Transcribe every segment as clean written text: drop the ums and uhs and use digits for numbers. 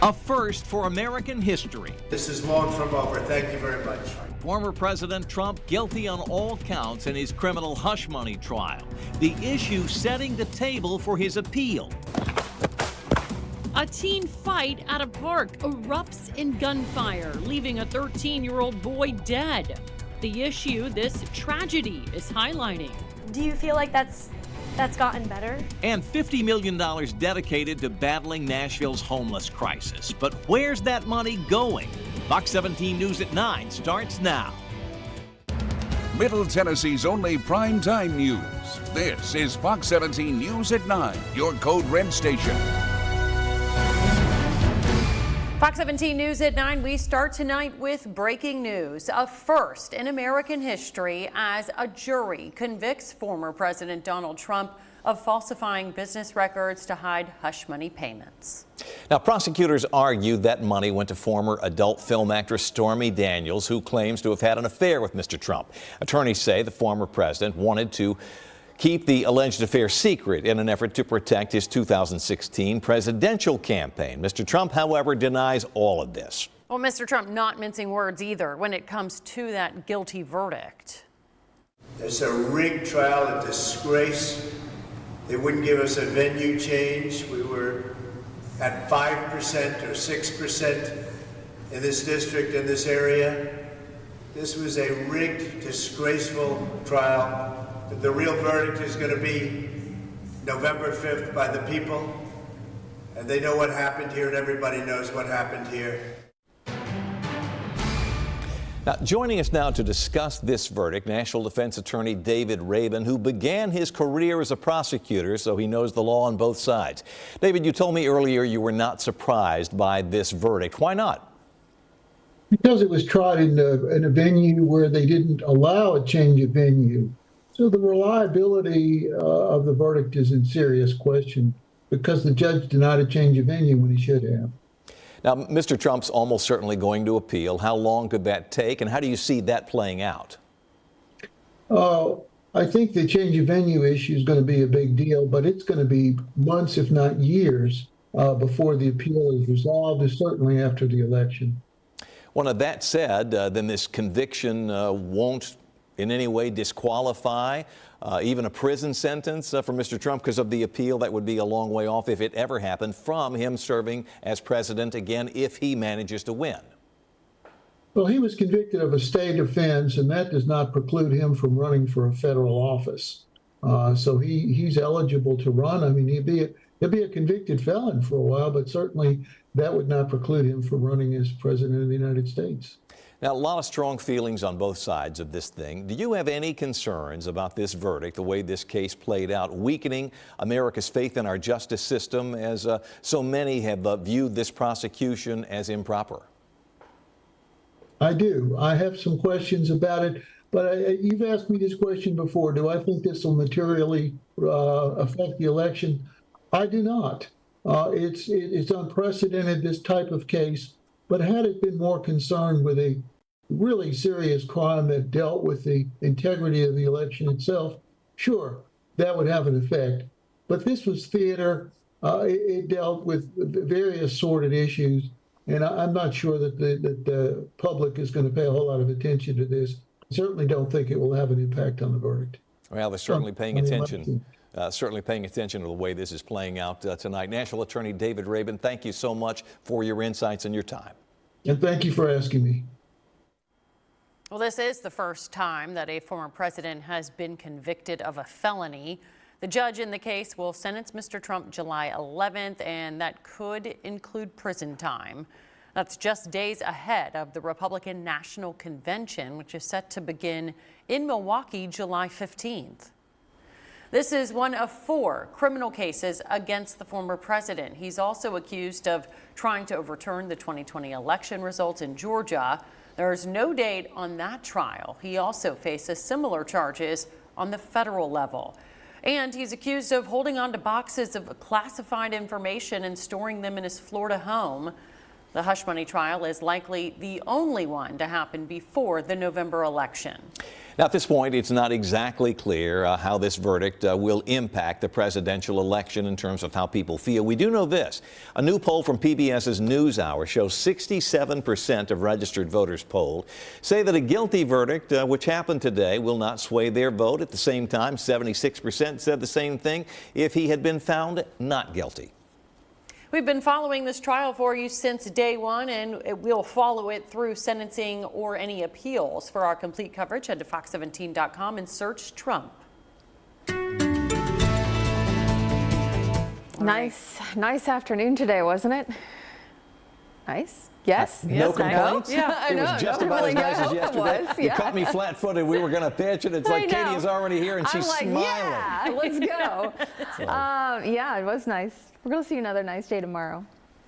A first for American history. This is long from over. Thank you very much. Former President Trump guilty on all counts in his criminal hush money trial. The issue setting the table for his appeal. A teen fight at a park erupts in gunfire, leaving a 13-year-old boy dead. The issue this tragedy is highlighting. Do you feel like that's gotten better? And $50 million dedicated to battling Nashville's homeless crisis. But where's that money going? Fox 17 News at 9 starts now. Middle Tennessee's only primetime news. This is Fox 17 News at 9, your Code Red station. Fox 17 News at 9, we start tonight with breaking news. A first in American history as a jury convicts former President Donald Trump of falsifying business records to hide hush money payments. Now, prosecutors argue that money went to former adult film actress Stormy Daniels, who claims to have had an affair with Mr. Trump. Attorneys say the former president wanted to keep the alleged affair secret in an effort to protect his 2016 presidential campaign. Mr. Trump, however, denies all of this. Well, Mr. Trump not mincing words either when it comes to that guilty verdict. It's a rigged trial, a disgrace. They wouldn't give us a venue change. We were at 5% or 6% in this district, in this area. This was a rigged, disgraceful trial. The real verdict is going to be November 5th by the people, and they know what happened here, and everybody knows what happened here. Now, joining us now to discuss this verdict, National Defense Attorney David Rabin, who began his career as a prosecutor, so he knows the law on both sides. David, you told me earlier you were not surprised by this verdict. Why not? Because it was tried in a venue where they didn't allow a change of venue. So the reliability of the verdict is in serious question because the judge denied a change of venue when he should have. Now, Mr. Trump's almost certainly going to appeal. How long could that take, and how do you see that playing out? I think the change of venue issue is going to be a big deal, but it's going to be months, if not years, before the appeal is resolved, and certainly after the election. Well, now, that said, then this conviction won't in any way disqualify even a prison sentence for Mr. Trump because of the appeal. That would be a long way off, if it ever happened, from him serving as president again if he manages to win. Well, he was convicted of a state offense, and that does not preclude him from running for a federal office. So he's eligible to run. I mean, he'll be a convicted felon for a while, but certainly that would not preclude him from running as president of the United States. Now, a lot of strong feelings on both sides of this thing. Do you have any concerns about this verdict, the way this case played out, weakening America's faith in our justice system, as so many have viewed this prosecution as improper? I do. I have some questions about it, but you've asked me this question before. Do I think this will materially affect the election? I do not. It's unprecedented, this type of case. But had it been more concerned with a really serious crime that dealt with the integrity of the election itself, sure, that would have an effect. But this was theater. It dealt with various sordid issues, and I'm not sure that the public is going to pay a whole lot of attention to this. I certainly don't think it will have an impact on the verdict. Well, they're certainly paying attention. Certainly paying attention to the way this is playing out tonight. National Attorney David Rabin, thank you so much for your insights and your time. And thank you for asking me. Well, this is the first time that a former president has been convicted of a felony. The judge in the case will sentence Mr. Trump July 11th, and that could include prison time. That's just days ahead of the Republican National Convention, which is set to begin in Milwaukee July 15th. This is one of 4 criminal cases against the former president. He's also accused of trying to overturn the 2020 election results in Georgia. There's no date on that trial. He also faces similar charges on the federal level. And he's accused of holding on to boxes of classified information and storing them in his Florida home. The hush money trial is likely the only one to happen before the November election. Now, at this point, it's not exactly clear how this verdict will impact the presidential election in terms of how people feel. We do know this. A new poll from PBS's NewsHour shows 67% of registered voters polled say that a guilty verdict, which happened today, will not sway their vote. At the same time, 76% said the same thing if he had been found not guilty. We've been following this trial for you since day one, and we'll follow it through sentencing or any appeals. For our complete coverage, head to fox17.com and search Trump. Nice afternoon today, wasn't it? Nice. Yes. No complaints? Yeah, it was just about as nice as yesterday. Was, You caught me flat-footed. We were going to pitch it. It's like Katie is already here and she's like, smiling. Yeah, let's go. Yeah, it was nice. We're going to see another nice day tomorrow.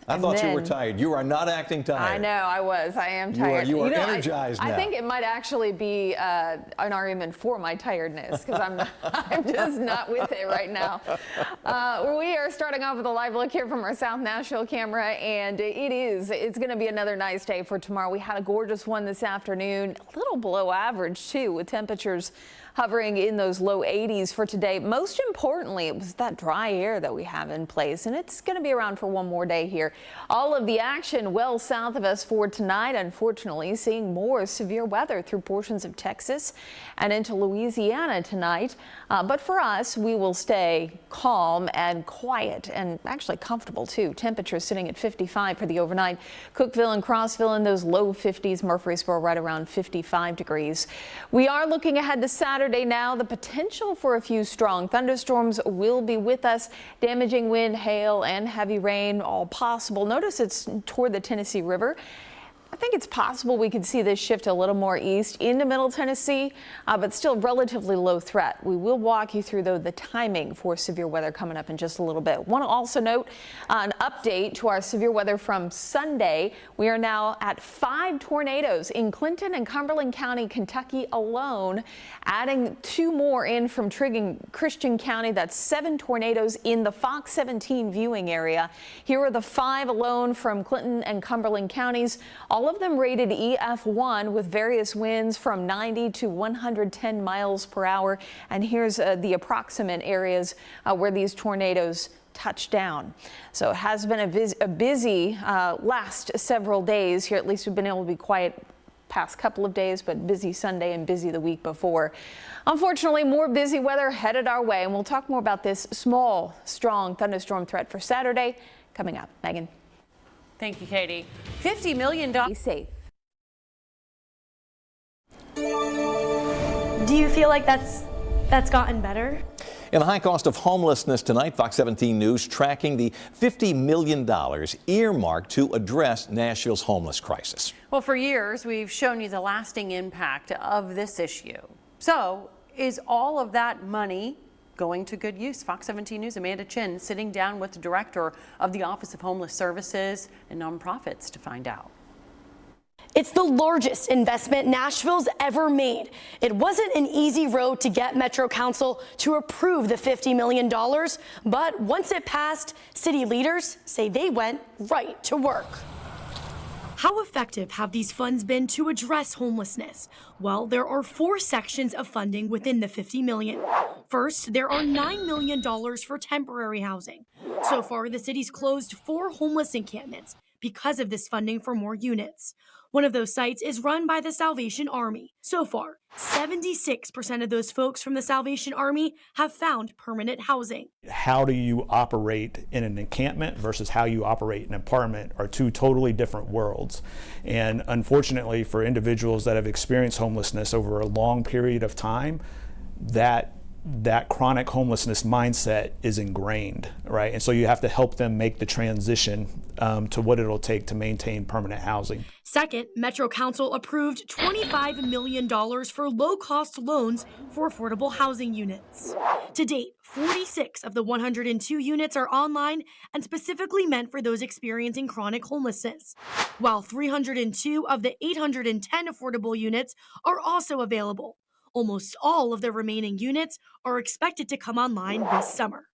I thought you were tired. You are not acting tired. I know, I was. I am tired. You are energized now. I think it might actually be an argument for my tiredness because I'm just not with it right now. We are starting off with a live look here from our South Nashville camera, and it's going to be another nice day for tomorrow. We had a gorgeous one this afternoon, a little below average too, with temperatures hovering in those low 80s for today. Most importantly, it was that dry air that we have in place, and it's going to be around for one more day here. All of the action well south of us for tonight, unfortunately, seeing more severe weather through portions of Texas and into Louisiana tonight. But for us, we will stay calm and quiet and actually comfortable too. Temperatures sitting at 55 for the overnight. Cookeville and Crossville in those low 50s. Murfreesboro right around 55 degrees. We are looking ahead to Saturday now. The potential for a few strong thunderstorms will be with us. Damaging wind, hail, and heavy rain all possible. Notice it's toward the Tennessee River. I think it's possible we could see this shift a little more east into Middle Tennessee, but still relatively low threat. We will walk you through, though, the timing for severe weather coming up in just a little bit. Want to also note an update to our severe weather from Sunday. We are now at 5 tornadoes in Clinton and Cumberland County, Kentucky alone, adding 2 more in from Christian County. That's 7 tornadoes in the Fox 17 viewing area. Here are the 5 alone from Clinton and Cumberland counties. All of them rated EF1 with various winds from 90 to 110 miles per hour. And here's the approximate areas where these tornadoes touch down. So it has been a busy last several days here. At least we've been able to be quiet past couple of days, but busy Sunday and busy the week before. Unfortunately, more busy weather headed our way, and we'll talk more about this small, strong thunderstorm threat for Saturday coming up. Megan. Thank you, Katie. $50 million. Be safe. Do you feel like that's gotten better? In the high cost of homelessness tonight, Fox 17 News tracking the $50 million earmarked to address Nashville's homeless crisis. Well, for years, we've shown you the lasting impact of this issue. So, is all of that money going to good use? Fox 17 News' Amanda Chin sitting down with the director of the Office of Homeless Services and Nonprofits to find out. It's the largest investment Nashville's ever made. It wasn't an easy road to get Metro Council to approve the $50 million, but once it passed, city leaders say they went right to work. How effective have these funds been to address homelessness? Well, there are 4 sections of funding within the $50 million. First, there are $9 million for temporary housing. So far, the city's closed 4 homeless encampments because of this funding for more units. One of those sites is run by the Salvation Army. So far, 76% of those folks from the Salvation Army have found permanent housing. How do you operate in an encampment versus how you operate in an apartment are 2 totally different worlds. And unfortunately, for individuals that have experienced homelessness over a long period of time, that chronic homelessness mindset is ingrained, right? And so you have to help them make the transition to what it'll take to maintain permanent housing. Second, Metro Council approved $25 million for low-cost loans for affordable housing units. To date, 46 of the 102 units are online and specifically meant for those experiencing chronic homelessness, while 302 of the 810 affordable units are also available. Almost all of the remaining units are expected to come online this summer.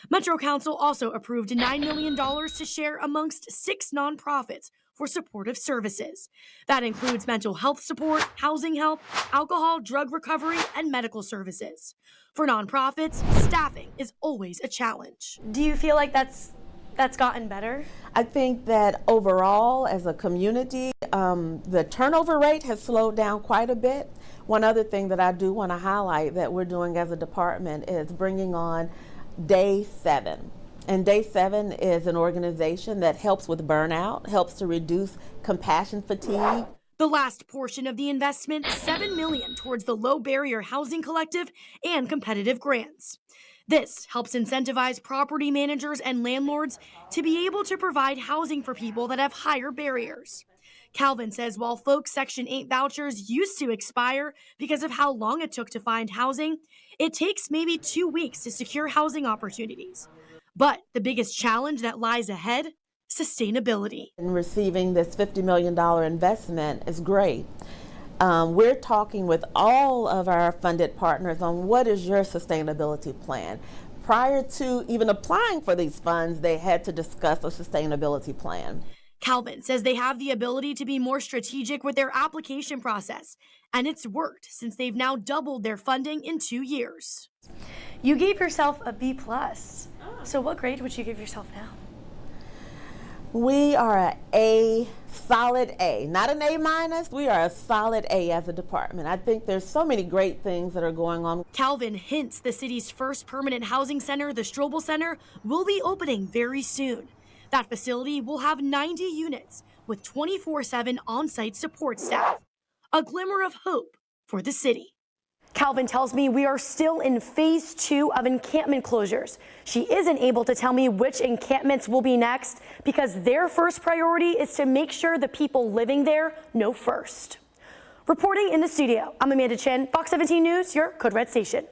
Metro Council also approved $9 million to share amongst 6 nonprofits for supportive services. That includes mental health support, housing help, alcohol, drug recovery, and medical services. For nonprofits, staffing is always a challenge. Do you feel like that's gotten better? I think that overall, as a community, the turnover rate has slowed down quite a bit. One other thing that I do want to highlight that we're doing as a department is bringing on Day 7. And Day 7 is an organization that helps with burnout, helps to reduce compassion fatigue. The last portion of the investment, $7 million towards the Low Barrier Housing Collective and competitive grants. This helps incentivize property managers and landlords to be able to provide housing for people that have higher barriers. Calvin says while folks' Section 8 vouchers used to expire because of how long it took to find housing, it takes maybe 2 weeks to secure housing opportunities. But the biggest challenge that lies ahead, sustainability. And receiving this $50 million investment is great. We're talking with all of our funded partners on what is your sustainability plan. Prior to even applying for these funds, they had to discuss a sustainability plan. Calvin says they have the ability to be more strategic with their application process, and it's worked since they've now doubled their funding in 2 years. You gave yourself a B+. So what grade would you give yourself now? We are a solid A, not an A-. We are a solid A as a department. I think there's so many great things that are going on. Calvin hints the city's first permanent housing center, the Strobel Center, will be opening very soon. That facility will have 90 units with 24/7 on-site support staff. A glimmer of hope for the city. Calvin tells me we are still in phase 2 of encampment closures. She isn't able to tell me which encampments will be next because their first priority is to make sure the people living there know first. Reporting in the studio, I'm Amanda Chin, Fox 17 News, your Code Red station.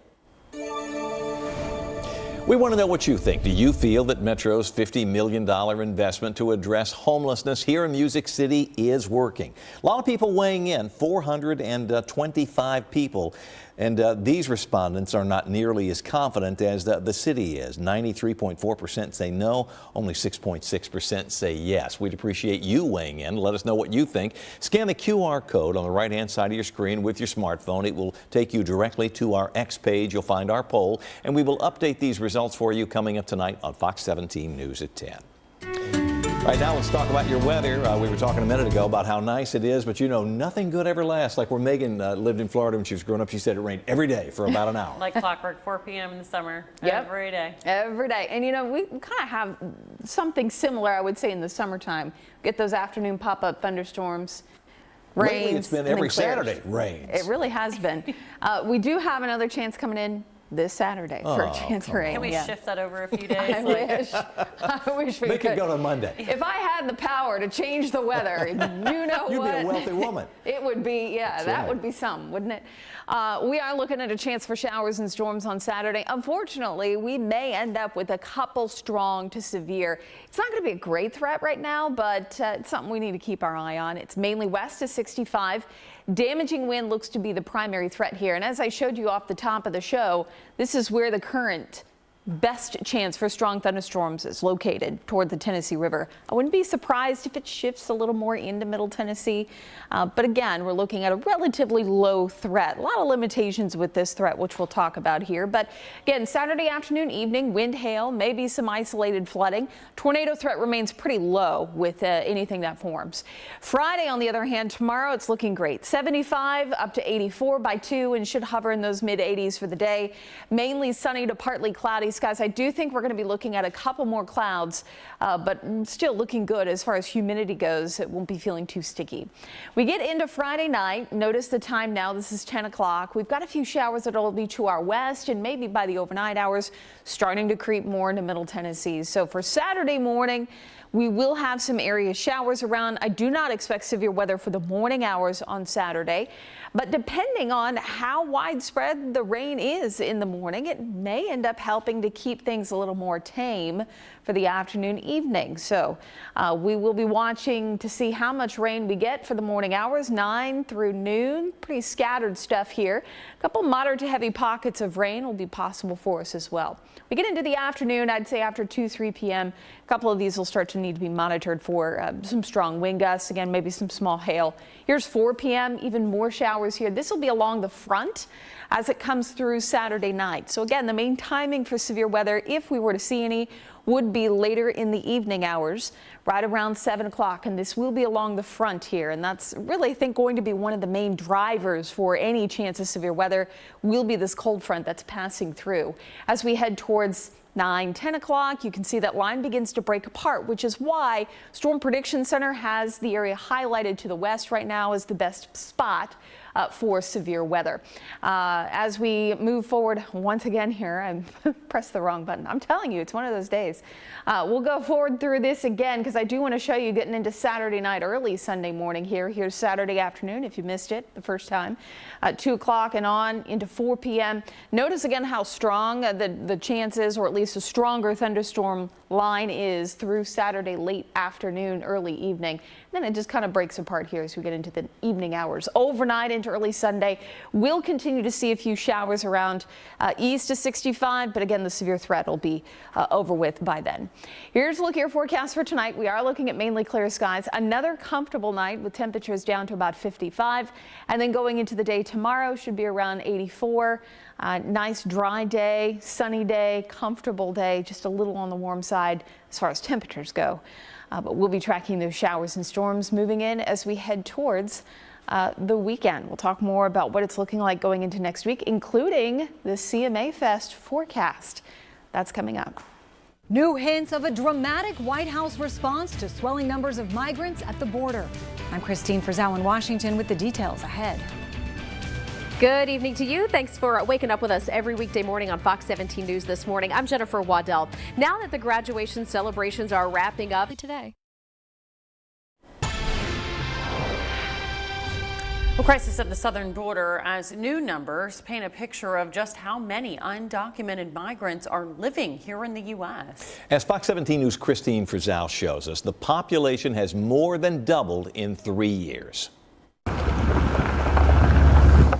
We want to know what you think. Do you feel that Metro's $50 million investment to address homelessness here in Music City is working? A lot of people weighing in, 425 people. And these respondents are not nearly as confident as the city is. 93.4% say no, only 6.6% say yes. We'd appreciate you weighing in. Let us know what you think. Scan the QR code on the right-hand side of your screen with your smartphone. It will take you directly to our X page. You'll find our poll, and we will update these results for you coming up tonight on Fox 17 News at 10. Right now, let's talk about your weather. We were talking a minute ago about how nice it is, but you know, nothing good ever lasts. Like where Megan lived in Florida when she was growing up, she said it rained every day for about an hour. Like clockwork, 4 p.m. in the summer, Yep. every day. Every day. And you know, we kind of have something similar, I would say, in the summertime. Get those afternoon pop-up thunderstorms. Rains. Lately, it's been every Saturday rains. It really has been. We do have another chance coming in this Saturday for a chance for rain. Can we shift that over a few days? I wish we Make could. it go to Monday. If I had the power to change the weather, you know You'd what? be a wealthy woman. It would be, yeah, That's that right. would be some, wouldn't it? We are looking at a chance for showers and storms on Saturday. Unfortunately, we may end up with a couple strong to severe. It's not going to be a great threat right now, but it's something we need to keep our eye on. It's mainly west to 65. Damaging wind looks to be the primary threat here. And as I showed you off the top of the show, this is where the current best chance for strong thunderstorms is located toward the Tennessee River. I wouldn't be surprised if it shifts a little more into Middle Tennessee. But again, we're looking at a relatively low threat. A lot of limitations with this threat, which we'll talk about here. But again, Saturday afternoon, evening, wind, hail, maybe some isolated flooding. Tornado threat remains pretty low with anything that forms. Friday, on the other hand, tomorrow, it's looking great. 75 up to 84 by 2 and should hover in those mid 80s for the day. Mainly sunny to partly cloudy skies. I do think we're going to be looking at a couple more clouds, but still looking good as far as humidity goes. It won't be feeling too sticky. We get into Friday night. Notice the time now. This is 10 o'clock. We've got a few showers that will be to our west and maybe by the overnight hours starting to creep more into Middle Tennessee. So for Saturday morning, we will have some area showers around. I do not expect severe weather for the morning hours on Saturday, but depending on how widespread the rain is in the morning, it may end up helping to keep things a little more tame for for the afternoon, evening. So we will be watching to see how much rain we get for the morning hours, 9 through noon. Pretty scattered stuff here. A couple moderate to heavy pockets of rain will be possible for us as well. We get into the afternoon, I'd say after 2-3 p.m. A couple of these will start to need to be monitored for some strong wind gusts. Again, maybe some small hail. Here's 4 p.m. Even more showers here. This will be along the front as it comes through Saturday night. So again, the main timing for severe weather, if we were to see any, would be later in the evening hours, right around 7 o'clock. And this will be along the front here. And that's really, I think, going to be one of the main drivers for any chance of severe weather will be this cold front that's passing through. As we head towards 9-10 o'clock, you can see that line begins to break apart, which is why Storm Prediction Center has the area highlighted to the west right now as the best spot for severe weather. As we move forward once again here, I pressed the wrong button. I'm telling you, it's one of those days. We'll go forward through this again because I do want to show you getting into Saturday night, early Sunday morning here. Here's Saturday afternoon if you missed it the first time. 2 o'clock and on into 4 p.m. Notice again how strong the chances, or at least a stronger thunderstorm line is through Saturday late afternoon, early evening. Then it just kind of breaks apart here as we get into the evening hours. Overnight into early Sunday, we'll continue to see a few showers around east of 65, but again, the severe threat will be over with by then. Here's a look at your forecast for tonight. We are looking at mainly clear skies. Another comfortable night with temperatures down to about 55, and then going into the day tomorrow should be around 84. Nice dry day, sunny day, comfortable day, just a little on the warm side as far as temperatures go. But we'll be tracking those showers and storms moving in as we head towards the weekend. We'll talk more about what it's looking like going into next week, including the CMA Fest forecast. That's coming up. New hints of a dramatic White House response to swelling numbers of migrants at the border. I'm Christine Frizzell in Washington with the details ahead. Good evening to you. Thanks for waking up with us every weekday morning on Fox 17 News this morning. I'm Jennifer Waddell. Now that the graduation celebrations are wrapping up today. Well, crisis at the southern border as new numbers paint a picture of just how many undocumented migrants are living here in the U.S. As Fox 17 News' Christine Frizzell shows us, the population has more than doubled in 3 years.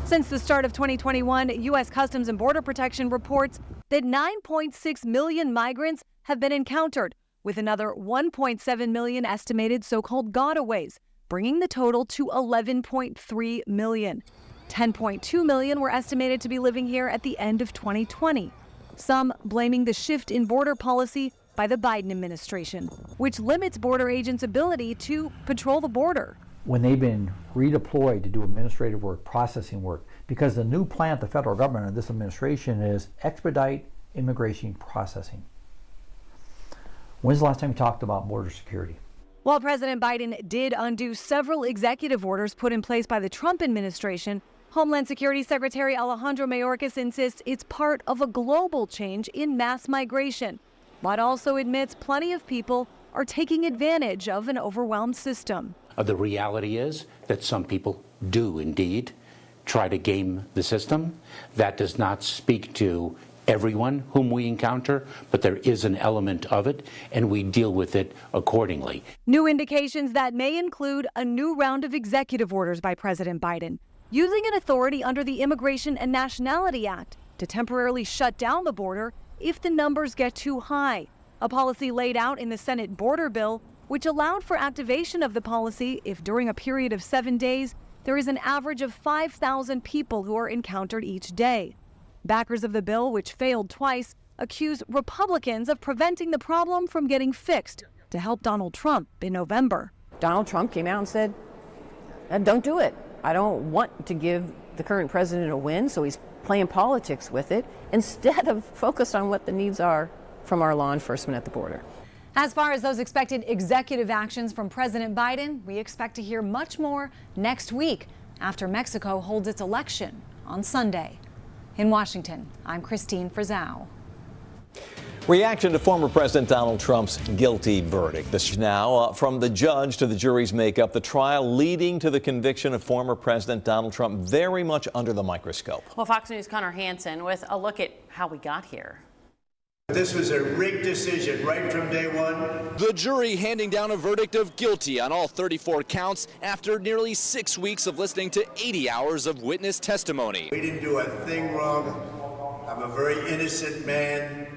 Since the start of 2021, U.S. Customs and Border Protection reports that 9.6 million migrants have been encountered, with another 1.7 million estimated so-called gotaways, bringing the total to 11.3 million. 10.2 million were estimated to be living here at the end of 2020. Some blaming the shift in border policy by the Biden administration, which limits border agents' ability to patrol the border. When they've been redeployed to do administrative work, processing work, because the new plan of the federal government and this administration is expedite immigration processing. When's the last time you talked about border security? While President Biden did undo several executive orders put in place by the Trump administration, Homeland Security Secretary Alejandro Mayorkas insists it's part of a global change in mass migration, but also admits plenty of people are taking advantage of an overwhelmed system. The reality is that some people do indeed try to game the system. That does not speak to everyone whom we encounter, but there is an element of it, and we deal with it accordingly. New indications that may include a new round of executive orders by President Biden, using an authority under the Immigration and Nationality Act to temporarily shut down the border if the numbers get too high. A policy laid out in the Senate border bill, which allowed for activation of the policy if during a period of 7 days, there is an average of 5,000 people who are encountered each day. Backers of the bill, which failed twice, accused Republicans of preventing the problem from getting fixed to help Donald Trump in November. Donald Trump came out and said, don't do it. I don't want to give the current president a win, so he's playing politics with it instead of focus on what the needs are from our law enforcement at the border. As far as those expected executive actions from President Biden, we expect to hear much more next week after Mexico holds its election on Sunday. In Washington, I'm Christine Frizzell. Reaction to former President Donald Trump's guilty verdict. This is now from the judge to the jury's makeup. The trial leading to the conviction of former President Donald Trump very much under the microscope. Well, Fox News' Connor Hansen with a look at how we got here. This was a rigged decision right from day one. The jury handing down a verdict of guilty on all 34 counts after nearly 6 weeks of listening to 80 hours of witness testimony. We didn't do a thing wrong. I'm a very innocent man,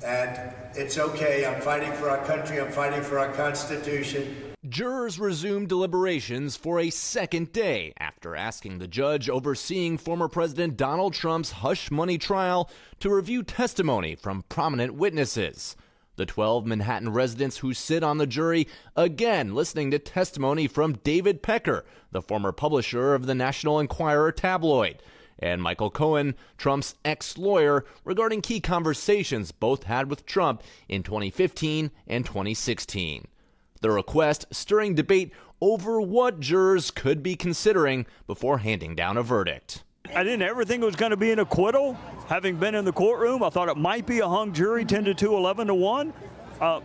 and it's okay. I'm fighting for our country. I'm fighting for our Constitution. Jurors resumed deliberations for a second day after asking the judge overseeing former President Donald Trump's hush money trial to review testimony from prominent witnesses. The 12 Manhattan residents who sit on the jury again listening to testimony from David Pecker, the former publisher of the National Enquirer tabloid, and Michael Cohen, Trump's ex-lawyer, regarding key conversations both had with Trump in 2015 and 2016. The request stirring debate over what jurors could be considering before handing down a verdict. I didn't ever think it was going to be an acquittal. Having been in the courtroom, I thought it might be a hung jury, 10-2, 11-1.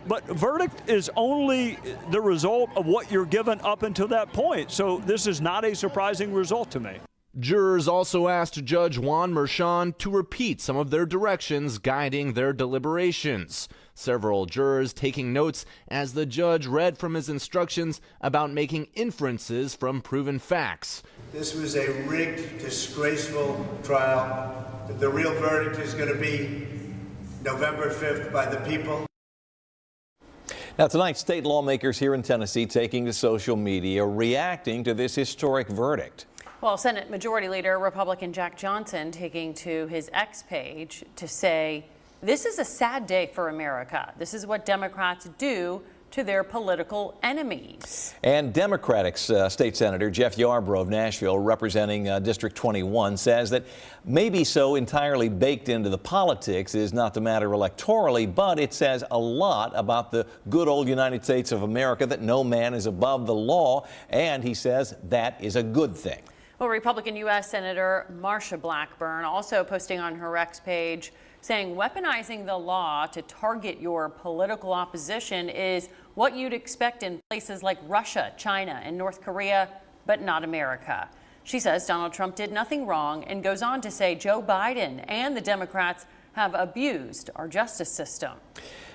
But verdict is only the result of what you're given up until that point. So this is not a surprising result to me. Jurors also asked Judge Juan Merchan to repeat some of their directions guiding their deliberations. Several jurors taking notes as the judge read from his instructions about making inferences from proven facts. This was a rigged, disgraceful trial. The real verdict is going to be November 5th by the people. Now tonight, state lawmakers here in Tennessee taking to social media reacting to this historic verdict. Well, Senate Majority Leader Republican Jack Johnson taking to his X page to say, this is a sad day for America. This is what Democrats do to their political enemies. And Democratic State Senator Jeff Yarbrough of Nashville, representing District 21, says that maybe so entirely baked into the politics is not the matter electorally, but it says a lot about the good old United States of America, that no man is above the law, and he says that is a good thing. Well, Republican U.S. Senator Marsha Blackburn also posting on her X page saying weaponizing the law to target your political opposition is what you'd expect in places like Russia, China, and North Korea, but not America. She says Donald Trump did nothing wrong and goes on to say Joe Biden and the Democrats have abused our justice system.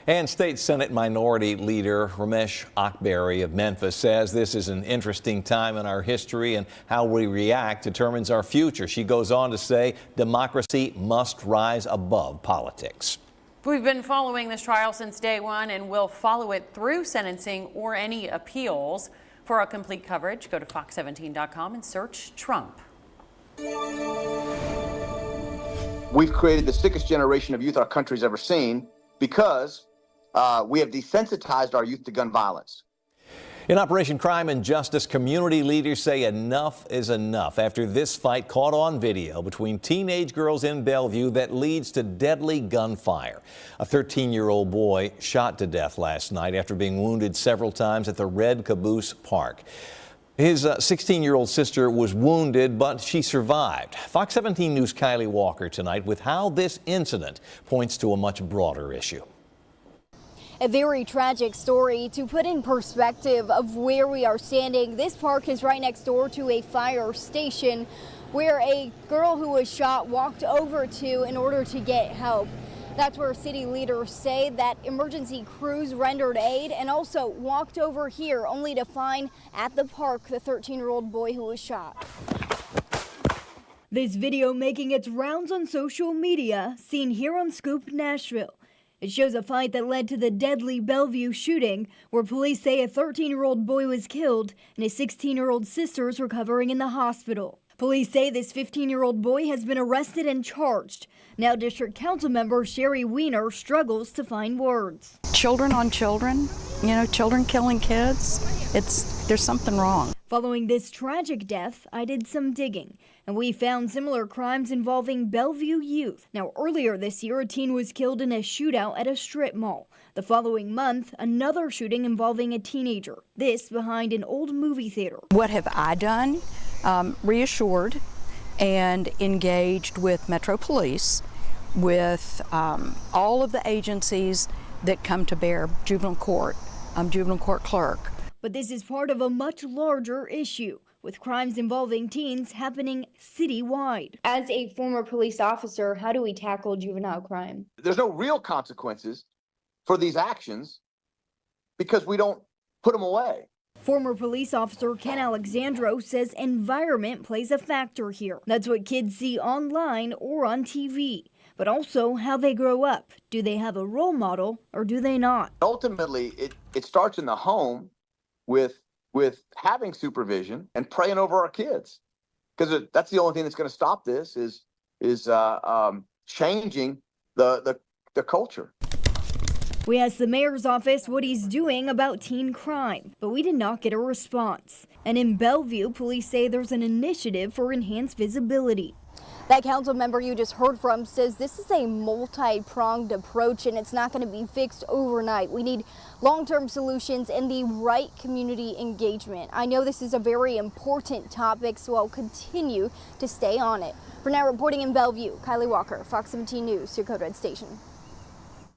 And State Senate Minority Leader Ramesh Akbari of Memphis says this is an interesting time in our history and how we react determines our future. She goes on to say democracy must rise above politics. We've been following this trial since day one and will follow it through sentencing or any appeals. For our complete coverage, go to fox17.com and search Trump. We've created the sickest generation of youth our country's ever seen because we have desensitized our youth to gun violence. In Operation Crime and Justice, community leaders say enough is enough after this fight caught on video between teenage girls in Bellevue that leads to deadly gunfire. A 13-year-old boy shot to death last night after being wounded several times at the Red Caboose Park. His 16-year-old sister was wounded, but she survived. Fox 17 News' Kylie Walker tonight with how this incident points to a much broader issue. A very tragic story. To put in perspective of where we are standing, this park is right next door to a fire station where a girl who was shot walked over to in order to get help. That's where city leaders say that emergency crews rendered aid and also walked over here only to find at the park the 13-year-old boy who was shot. This video making its rounds on social media, seen here on Scoop Nashville. It shows a fight that led to the deadly Bellevue shooting, where police say a 13-year-old boy was killed and his 16-year-old sister is recovering in the hospital. Police say this 15-year-old boy has been arrested and charged. Now District Council member Sherry Weiner struggles to find words. Children on children, children killing kids, there's something wrong. Following this tragic death, I did some digging, and we found similar crimes involving Bellevue youth. Now, earlier this year, a teen was killed in a shootout at a strip mall. The following month, another shooting involving a teenager. This behind an old movie theater. What have I done? Reassured and engaged with Metro Police, with all of the agencies that come to bear, juvenile court clerk. But this is part of a much larger issue. with crimes involving teens happening citywide. As a former police officer, how do we tackle juvenile crime? There's no real consequences for these actions because we don't put them away. Former police officer Ken Alexandro says environment plays a factor here. That's what kids see online or on TV, but also how they grow up. Do they have a role model or do they not? Ultimately, it starts in the home with having supervision and praying over our kids, because that's the only thing that's going to stop this is changing the culture. We asked the mayor's office what he's doing about teen crime, but we did not get a response. And in Bellevue, police say there's an initiative for enhanced visibility. That council member you just heard from says this is a multi-pronged approach and it's not going to be fixed overnight. We need long-term solutions and the right community engagement. I know this is a very important topic, so I'll continue to stay on it. For now, reporting in Bellevue, Kylie Walker, Fox 17 News, your Code Red Station.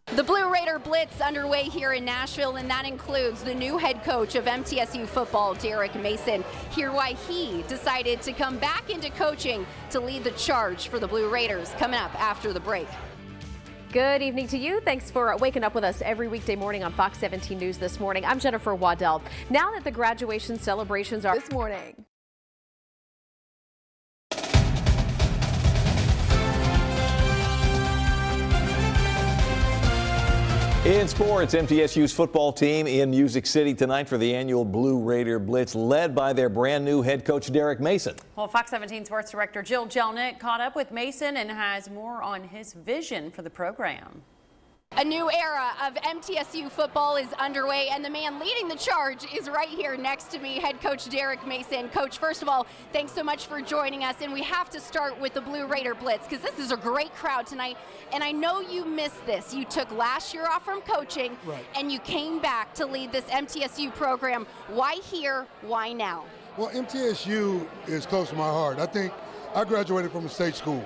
The Blue Raider Blitz underway here in Nashville, and that includes the new head coach of MTSU football, Derek Mason. Hear why he decided to come back into coaching to lead the charge for the Blue Raiders, coming up after the break. Good evening to you. Thanks for waking up with us every weekday morning on Fox 17 News this morning. I'm Jennifer Waddell. Now that the graduation celebrations are This morning. In sports, MTSU's football team in Music City tonight for the annual Blue Raider Blitz, led by their brand new head coach, Derek Mason. Well, Fox 17 sports director Jill Jelnick caught up with Mason and has more on his vision for the program. A new era of MTSU football is underway, and the man leading the charge is right here next to me, head coach Derek Mason. Coach, first of all, thanks so much for joining us, and we have to start with the Blue Raider Blitz because this is a great crowd tonight, and I know you missed this. You took last year off from coaching, and you came back to lead this MTSU program. Why here? Why now? Well, MTSU is close to my heart. I think I graduated from a state school.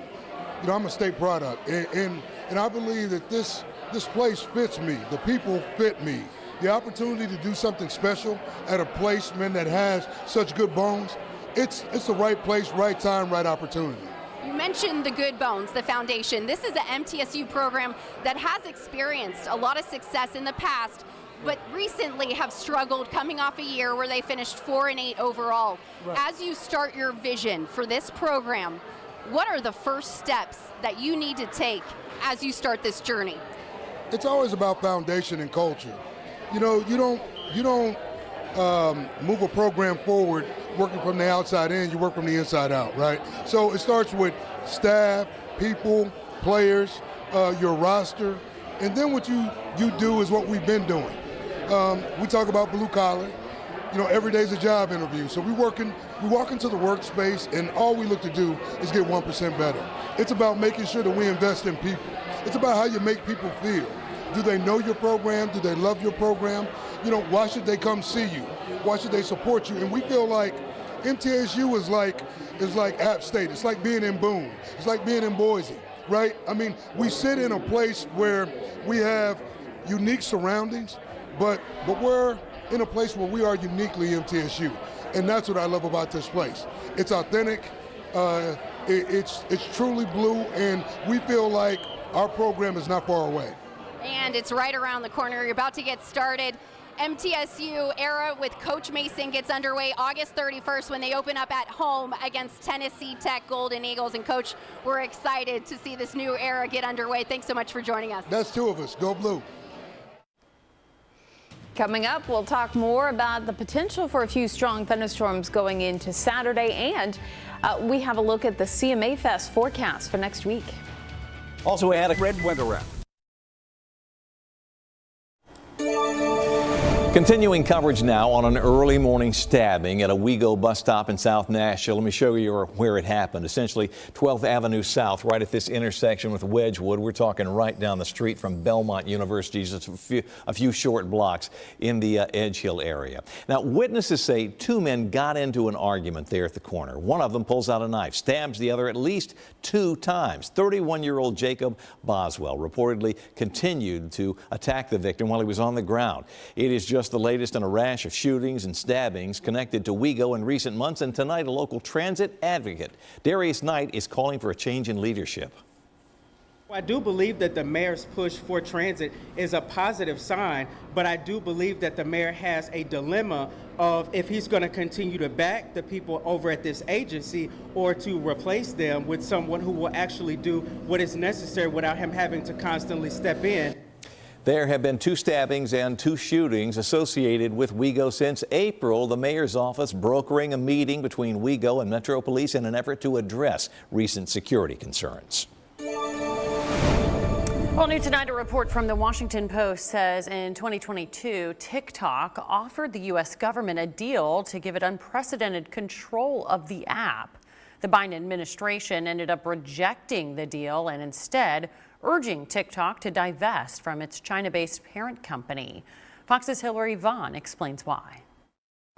You know, I'm a state product, and I believe that this place fits me. The people fit me. The opportunity to do something special at a place, man, that has such good bones, it's the right place, right time, right opportunity. You mentioned the good bones, the foundation. This is an MTSU program that has experienced a lot of success in the past, but recently have struggled coming off a year where they finished 4-8 overall. Right. As you start your vision for this program, what are the first steps that you need to take as you start this journey? It's always about foundation and culture. You know, you don't move a program forward working from the outside in, you work from the inside out, right? So it starts with staff, people, players, your roster, and then what you do is what we've been doing. We talk about blue collar. You know, every day's a job interview. So we walk into the workspace, and all we look to do is get 1% better. It's about making sure that we invest in people. It's about how you make people feel. Do they know your program? Do they love your program? You know, why should they come see you? Why should they support you? And we feel like MTSU is like App State. It's like being in Boone. It's like being in Boise, right? I mean, we sit in a place where we have unique surroundings, but we're in a place where we are uniquely MTSU. And that's what I love about this place. It's authentic. It's truly blue, and we feel like our program is not far away. And it's right around the corner. You're about to get started. MTSU era with Coach Mason gets underway August 31st when they open up at home against Tennessee Tech Golden Eagles. And Coach, we're excited to see this new era get underway. Thanks so much for joining us. That's two of us. Go Blue. Coming up, we'll talk more about the potential for a few strong thunderstorms going into Saturday, and we have a look at the CMA Fest forecast for next week. Also, we had a red weather wrap. Continuing coverage now on an early morning stabbing at a WeGo bus stop in South Nashville. Let me show you where it happened. Essentially 12th Avenue South, right at this intersection with Wedgwood. We're talking right down the street from Belmont University, just a few short blocks in the Edge Hill area. Now, witnesses say two men got into an argument there at the corner. One of them pulls out a knife, stabs the other at least 2 times. 31-year-old Jacob Boswell reportedly continued to attack the victim while he was on the ground. It is just just the latest in a rash of shootings and stabbings connected to WeGo in recent months, and tonight a local transit advocate, Darius Knight, is calling for a change in leadership. I do believe that the mayor's push for transit is a positive sign, but I do believe that the mayor has a dilemma of if he's going to continue to back the people over at this agency or to replace them with someone who will actually do what is necessary without him having to constantly step in. There have been 2 stabbings and 2 shootings associated with WeGo since April. The mayor's office brokering a meeting between WeGo and Metro Police in an effort to address recent security concerns. Well, new tonight, a report from the Washington Post says in 2022, TikTok offered the U.S. government a deal to give it unprecedented control of the app. The Biden administration ended up rejecting the deal and instead urging TikTok to divest from its China-based parent company. Fox's Hillary Vaughn explains why.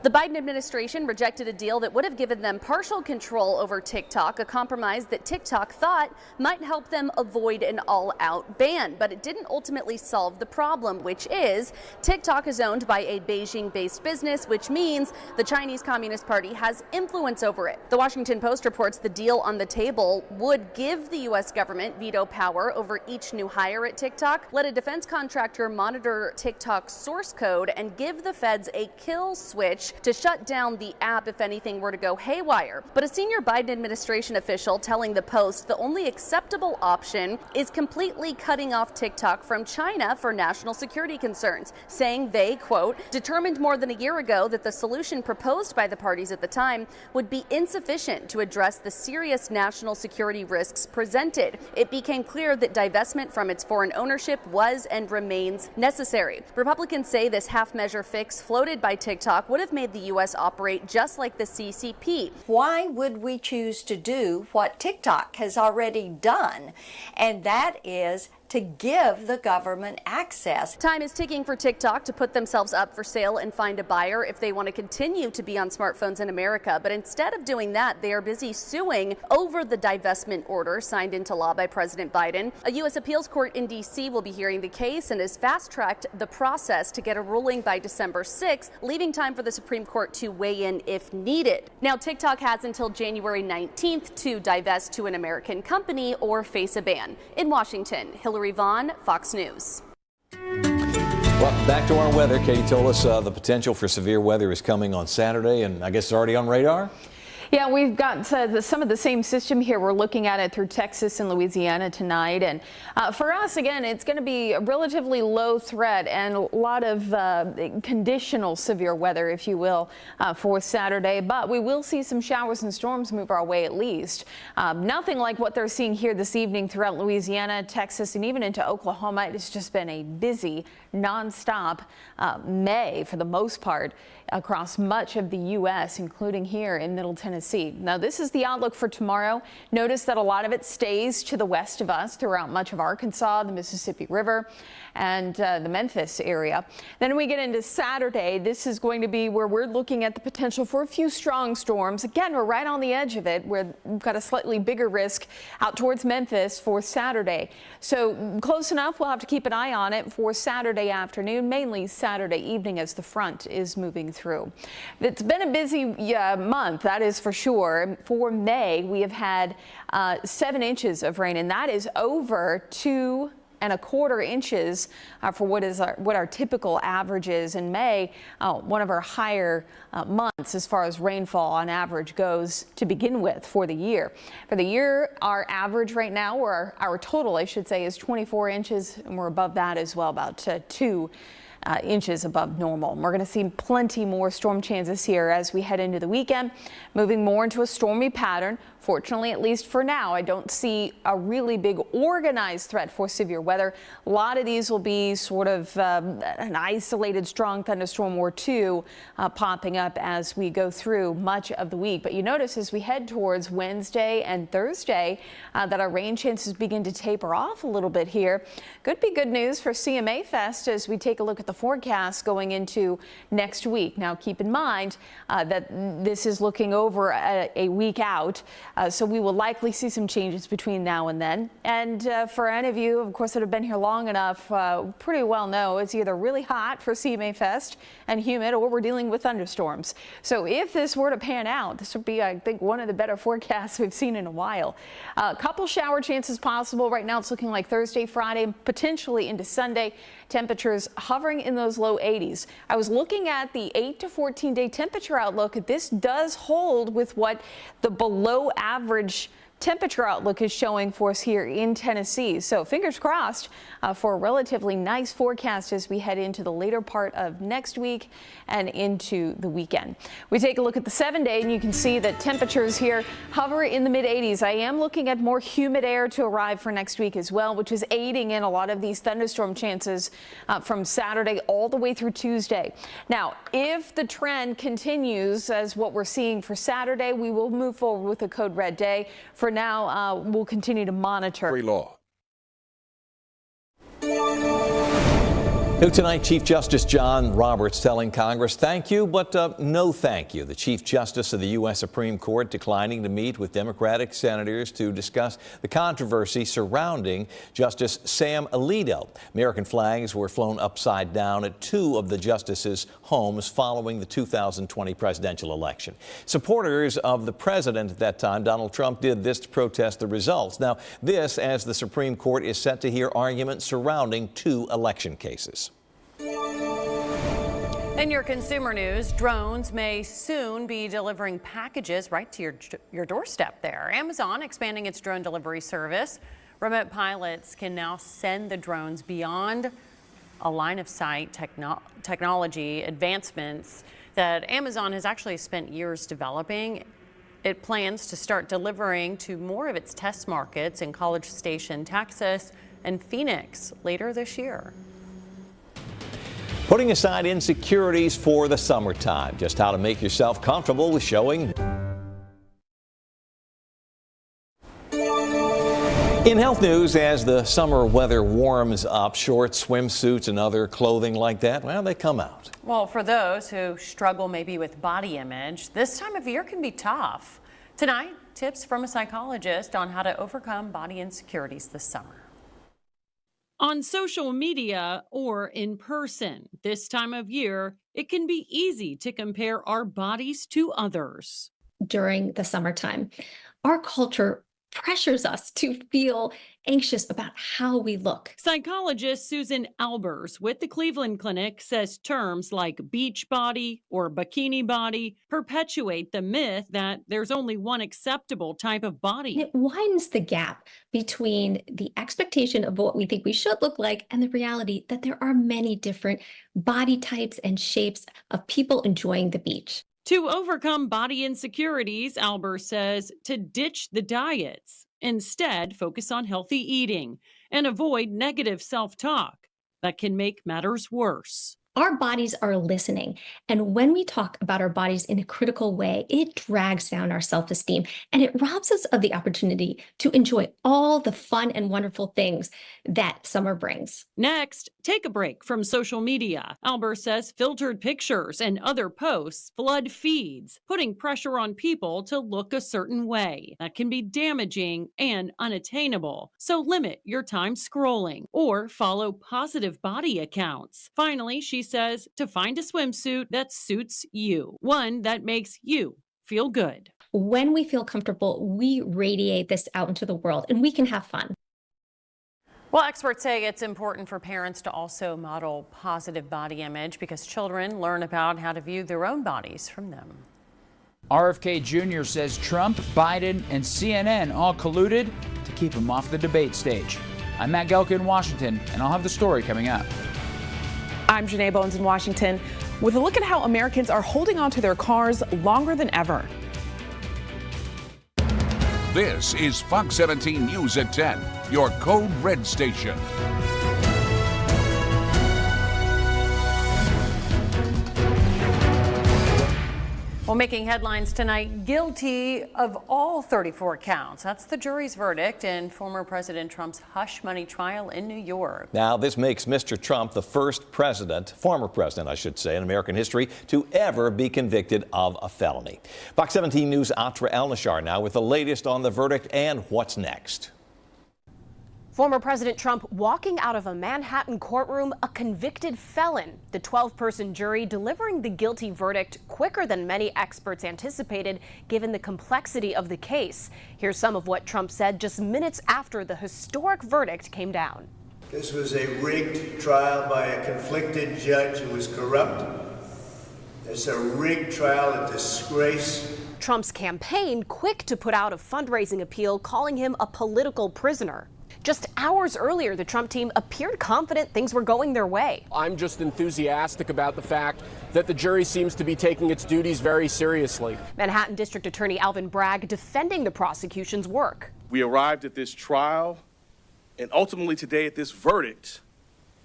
The Biden administration rejected a deal that would have given them partial control over TikTok, a compromise that TikTok thought might help them avoid an all-out ban. But it didn't ultimately solve the problem, which is TikTok is owned by a Beijing-based business, which means the Chinese Communist Party has influence over it. The Washington Post reports the deal on the table would give the U.S. government veto power over each new hire at TikTok, let a defense contractor monitor TikTok's source code, and give the feds a kill switch to shut down the app if anything were to go haywire. But a senior Biden administration official telling the Post the only acceptable option is completely cutting off TikTok from China for national security concerns, saying they, quote, determined more than a year ago that the solution proposed by the parties at the time would be insufficient to address the serious national security risks presented. It became clear that divestment from its foreign ownership was and remains necessary. Republicans say this half-measure fix floated by TikTok would have made the U.S. operate just like the CCP. Why would we choose to do what TikTok has already done? And that is to give the government access. Time is ticking for TikTok to put themselves up for sale and find a buyer if they want to continue to be on smartphones in America. But instead of doing that, they are busy suing over the divestment order signed into law by President Biden. A U.S. appeals court in D.C. will be hearing the case and has fast-tracked the process to get a ruling by December 6th, leaving time for the Supreme Court to weigh in if needed. Now, TikTok has until January 19th to divest to an American company or face a ban. In Washington, Hillary Vaughn, Fox News. Well, back to our weather. Katie told us the potential for severe weather is coming on Saturday, and I guess it's already on radar? Yeah, we've got some of the same system here. We're looking at it through Texas and Louisiana tonight. And for us, again, it's going to be a relatively low threat and a lot of conditional severe weather, if you will, for Saturday. But we will see some showers and storms move our way at least. Nothing like what they're seeing here this evening throughout Louisiana, Texas, and even into Oklahoma. It's just been a busy, nonstop May for the most part across much of the U.S., including here in Middle Tennessee. Now, this is the outlook for tomorrow. Notice that a lot of it stays to the west of us throughout much of Arkansas, the Mississippi River, and the Memphis area. Then we get into Saturday. This is going to be where we're looking at the potential for a few strong storms. Again, we're right on the edge of it, where we've got a slightly bigger risk out towards Memphis for Saturday. So close enough, we'll have to keep an eye on it for Saturday afternoon, mainly Saturday evening as the front is moving through. It's been a busy month, that is for sure. For May, we have had 7 inches of rain, and that is over 2¼ inches for what our typical average is in May. One of our higher months as far as rainfall on average goes to begin with for the year. For the year, our average right now, or our total, I should say, is 24 inches, and we're above that as well, about 2 inches above normal. We're going to see plenty more storm chances here as we head into the weekend, moving more into a stormy pattern. Fortunately, at least for now, I don't see a really big organized threat for severe weather. A lot of these will be sort of an isolated strong thunderstorm or two popping up as we go through much of the week. But you notice as we head towards Wednesday and Thursday that our rain chances begin to taper off a little bit here. Could be good news for CMA Fest as we take a look at the the forecast going into next week. Now, keep in mind that this is looking over a week out, so we will likely see some changes between now and then. And for any of you, of course, that have been here long enough, pretty well know it's either really hot for CMA Fest and humid, or we're dealing with thunderstorms. So if this were to pan out, this would be, I think, one of the better forecasts we've seen in a while. A couple shower chances possible. Right now it's looking like Thursday, Friday, potentially into Sunday. Temperatures hovering in those low 80s. I was looking at the 8 to 14 day temperature outlook. This does hold with what the below average temperature outlook is showing for us here in Tennessee. So fingers crossed for a relatively nice forecast as we head into the later part of next week and into the weekend. We take a look at the 7-day and you can see that temperatures here hover in the mid 80s. I am looking at more humid air to arrive for next week as well, which is aiding in a lot of these thunderstorm chances from Saturday all the way through Tuesday. Now, if the trend continues as what we're seeing for Saturday, we will move forward with a code red day. For now, we'll continue to monitor. New tonight, Chief Justice John Roberts telling Congress thank you, but no thank you. The Chief Justice of the U.S. Supreme Court declining to meet with Democratic senators to discuss the controversy surrounding Justice Sam Alito. American flags were flown upside down at 2 of the justices' homes following the 2020 presidential election. Supporters of the president at that time, Donald Trump, did this to protest the results. Now, this as the Supreme Court is set to hear arguments surrounding 2 election cases. In your consumer news, drones may soon be delivering packages right to your doorstep there. Amazon expanding its drone delivery service. Remote pilots can now send the drones beyond a line of sight technology advancements that Amazon has actually spent years developing. It plans to start delivering to more of its test markets in College Station, Texas, and Phoenix later this year. Putting aside insecurities for the summertime, just how to make yourself comfortable with showing. In health news, as the summer weather warms up, shorts, swimsuits, and other clothing like that, well, they come out. Well, for those who struggle maybe with body image, this time of year can be tough. Tonight, tips from a psychologist on how to overcome body insecurities this summer. On social media or in person, this time of year, it can be easy to compare our bodies to others. During the summertime, our culture pressures us to feel anxious about how we look. Psychologist Susan Albers with the Cleveland Clinic says terms like beach body or bikini body perpetuate the myth that there's only one acceptable type of body. It widens the gap between the expectation of what we think we should look like and the reality that there are many different body types and shapes of people enjoying the beach. To overcome body insecurities, Albers says to ditch the diets. Instead, focus on healthy eating and avoid negative self-talk that can make matters worse. Our bodies are listening, and when we talk about our bodies in a critical way, it drags down our self-esteem and it robs us of the opportunity to enjoy all the fun and wonderful things that summer brings. Next, take a break from social media. Albers says filtered pictures and other posts flood feeds, putting pressure on people to look a certain way. That can be damaging and unattainable, so limit your time scrolling or follow positive body accounts. Finally, she says to find a swimsuit that suits you, one that makes you feel good. When we feel comfortable, we radiate this out into the world and we can have fun. Well, experts say it's important for parents to also model positive body image because children learn about how to view their own bodies from them. RFK Jr. says Trump, Biden, and CNN all colluded to keep him off the debate stage. I'm Matt Gelka in Washington, and I'll have the story coming up. I'm Janae Bones in Washington with a look at how Americans are holding on to their cars longer than ever. This is Fox 17 News at 10, your Code Red station. Well, making headlines tonight, guilty of all 34 counts. That's the jury's verdict in former President Trump's hush money trial in New York. Now, this makes Mr. Trump the first president, former president, I should say, in American history to ever be convicted of a felony. Fox 17 News' Atra El-Nashar now with the latest on the verdict and what's next. Former President Trump walking out of a Manhattan courtroom a convicted felon. The 12-person jury delivering the guilty verdict quicker than many experts anticipated, given the complexity of the case. Here's some of what Trump said just minutes after the historic verdict came down. This was a rigged trial by a conflicted judge who was corrupt. It's a rigged trial, a disgrace. Trump's campaign quick to put out a fundraising appeal calling him a political prisoner. Just hours earlier, the Trump team appeared confident things were going their way. I'm just enthusiastic about the fact that the jury seems to be taking its duties very seriously. Manhattan District Attorney Alvin Bragg defending the prosecution's work. We arrived at this trial and ultimately today at this verdict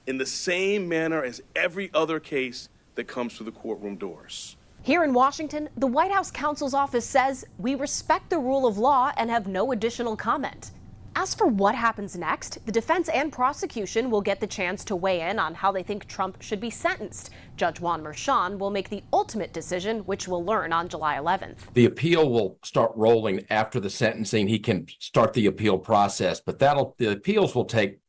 in the same manner as every other case that comes through the courtroom doors. Here in Washington, the White House counsel's office says we respect the rule of law and have no additional comment. As for what happens next, the defense and prosecution will get the chance to weigh in on how they think Trump should be sentenced. Judge Juan Merchan will make the ultimate decision, which we'll learn on July 11th. The appeal will start rolling after the sentencing. He can start the appeal process, but the appeals will take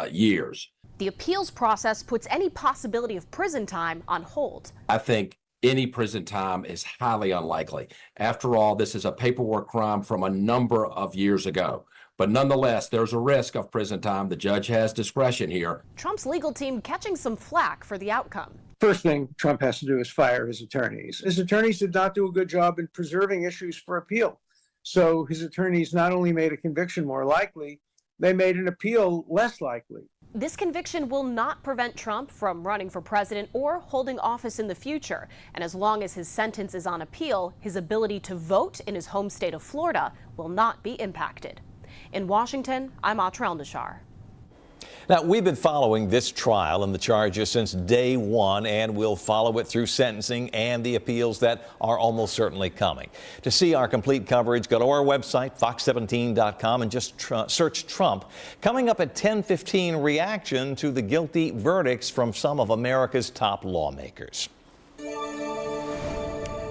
years. The appeals process puts any possibility of prison time on hold. I think any prison time is highly unlikely. After all, this is a paperwork crime from a number of years ago. But nonetheless, there's a risk of prison time. The judge has discretion here. Trump's legal team catching some flack for the outcome. First thing Trump has to do is fire his attorneys. His attorneys did not do a good job in preserving issues for appeal. So his attorneys not only made a conviction more likely, they made an appeal less likely. This conviction will not prevent Trump from running for president or holding office in the future. And as long as his sentence is on appeal, his ability to vote in his home state of Florida will not be impacted. In Washington, I'm Atra El-Nashar. Now, we've been following this trial and the charges since day one, and we'll follow it through sentencing and the appeals that are almost certainly coming. To see our complete coverage, go to our website, fox17.com, and just search Trump. Coming up at 10:15, reaction to the guilty verdicts from some of America's top lawmakers.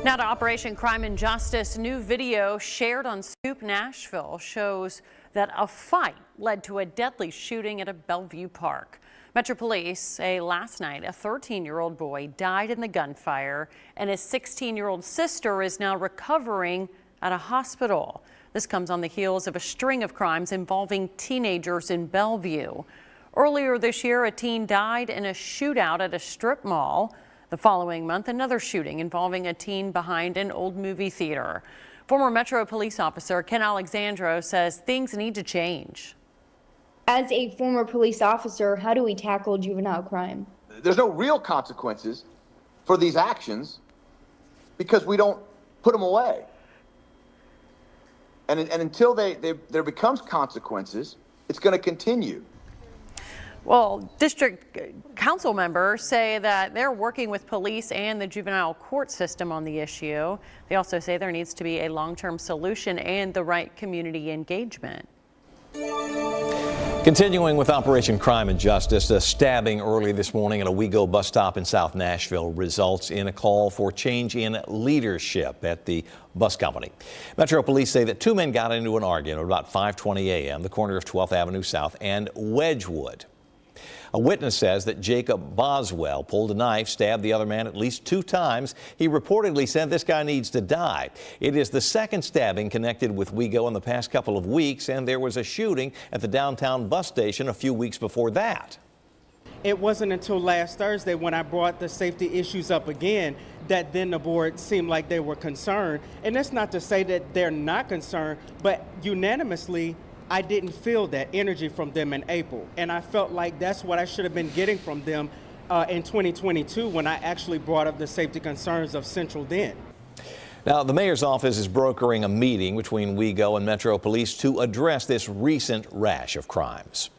Now to Operation Crime and Justice. New video shared on Scoop Nashville shows that a fight led to a deadly shooting at a Bellevue park. Metro Police say last night a 13-year-old boy died in the gunfire and his 16-year-old sister is now recovering at a hospital. This comes on the heels of a string of crimes involving teenagers in Bellevue. Earlier this year, a teen died in a shootout at a strip mall. The following month, another shooting involving a teen behind an old movie theater. Former Metro Police Officer Ken Alexandro says things need to change. As a former police officer, how do we tackle juvenile crime? There's no real consequences for these actions because we don't put them away. And until there becomes consequences, it's going to continue. Well, district council members say that they're working with police and the juvenile court system on the issue. They also say there needs to be a long-term solution and the right community engagement. Continuing with Operation Crime and Justice, a stabbing early this morning at a WeGo bus stop in South Nashville results in a call for change in leadership at the bus company. Metro Police say that two men got into an argument at about 5:20 a.m., the corner of 12th Avenue South and Wedgwood. A witness says that Jacob Boswell pulled a knife, stabbed the other man at least 2 times. He reportedly said this guy needs to die. It is the second stabbing connected with WeGo in the past couple of weeks, and there was a shooting at the downtown bus station a few weeks before that. It wasn't until last Thursday when I brought the safety issues up again that then the board seemed like they were concerned. And that's not to say that they're not concerned, but unanimously, I didn't feel that energy from them in April. And I felt like that's what I should have been getting from them in 2022 when I actually brought up the safety concerns of Central then. Now, the mayor's office is brokering a meeting between WeGo and Metro Police to address this recent rash of crimes.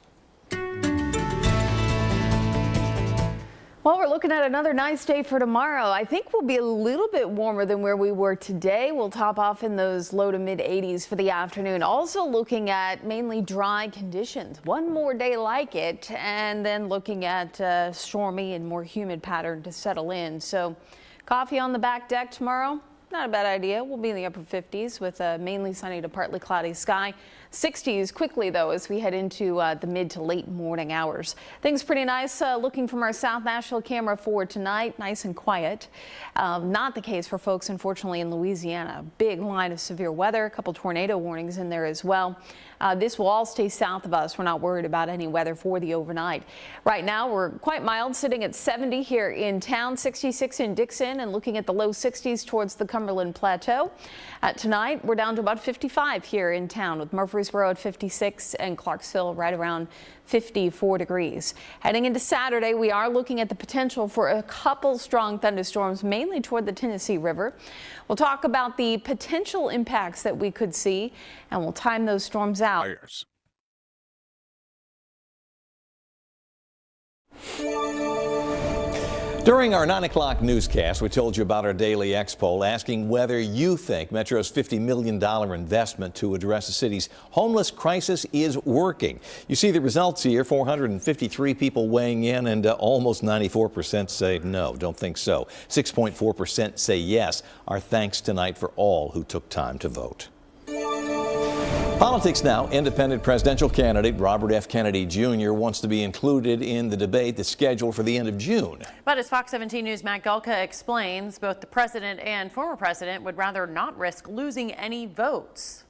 Well, we're looking at another nice day for tomorrow. I think we'll be a little bit warmer than where we were today. We'll top off in those low to mid 80s for the afternoon. Also looking at mainly dry conditions. One more day like it, and then looking at a stormy and more humid pattern to settle in. So coffee on the back deck tomorrow. Not a bad idea. We'll be in the upper 50s with a mainly sunny to partly cloudy sky. 60s quickly, though, as we head into the mid to late morning hours. Things pretty nice looking from our South Nashville camera for tonight. Nice and quiet. Not the case for folks, unfortunately, in Louisiana. Big line of severe weather. A couple tornado warnings in there as well. This will all stay south of us. We're not worried about any weather for the overnight. Right now, we're quite mild, sitting at 70 here in town, 66 in Dickson, and looking at the low 60s towards the Cumberland Plateau. Tonight, we're down to about 55 here in town, with Murfreesboro at 56 and Clarksville right around 54 degrees. Heading into Saturday, we are looking at the potential for a couple strong thunderstorms, mainly toward the Tennessee River. We'll talk about the potential impacts that we could see, and we'll time those storms out. During our 9 o'clock newscast, we told you about our daily X poll asking whether you think Metro's $50 million investment to address the city's homeless crisis is working. You see the results here, 453 people weighing in, and almost 94% say no, don't think so. 6.4% say yes. Our thanks tonight for all who took time to vote. Politics now. Independent presidential candidate Robert F. Kennedy Jr. wants to be included in the debate that's scheduled for the end of June. But as Fox 17 News' Matt Gelka explains, both the president and former president would rather not risk losing any votes.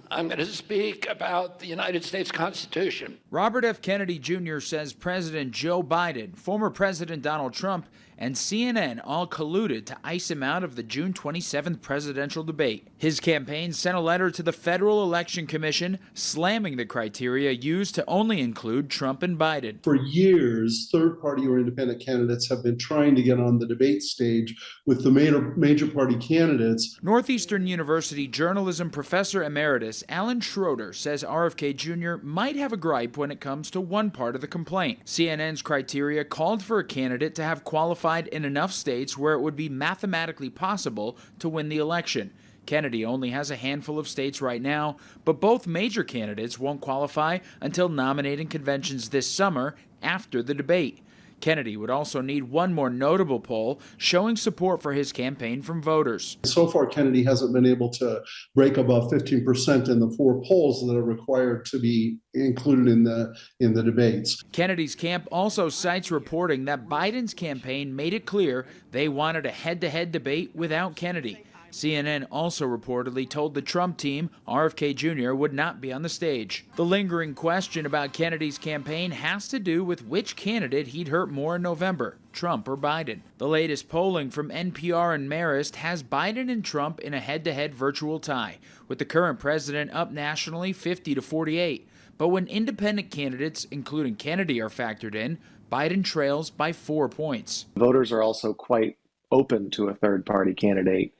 I'm going to speak about the United States Constitution. Robert F. Kennedy Jr. says President Joe Biden, former President Donald Trump, and CNN all colluded to ice him out of the June 27th presidential debate. His campaign sent a letter to the Federal Election Commission slamming the criteria used to only include Trump and Biden. For years, third-party or independent candidates have been trying to get on the debate stage with the major party candidates. Northeastern University journalism professor emeritus Alan Schroeder says RFK Jr. might have a gripe when it comes to one part of the complaint. CNN's criteria called for a candidate to have qualified in enough states where it would be mathematically possible to win the election. Kennedy only has a handful of states right now, but both major candidates won't qualify until nominating conventions this summer after the debate. Kennedy would also need one more notable poll showing support for his campaign from voters. So far, Kennedy hasn't been able to break above 15% in the 4 polls that are required to be included in the debates. Kennedy's camp also cites reporting that Biden's campaign made it clear they wanted a head-to-head debate without Kennedy. CNN also reportedly told the Trump team RFK Jr. would not be on the stage. The lingering question about Kennedy's campaign has to do with which candidate he'd hurt more in November, Trump or Biden. The latest polling from NPR and Marist has Biden and Trump in a head-to-head virtual tie, with the current president up nationally 50-48. But when independent candidates, including Kennedy, are factored in, Biden trails by 4 points. Voters are also quite open to a third-party candidate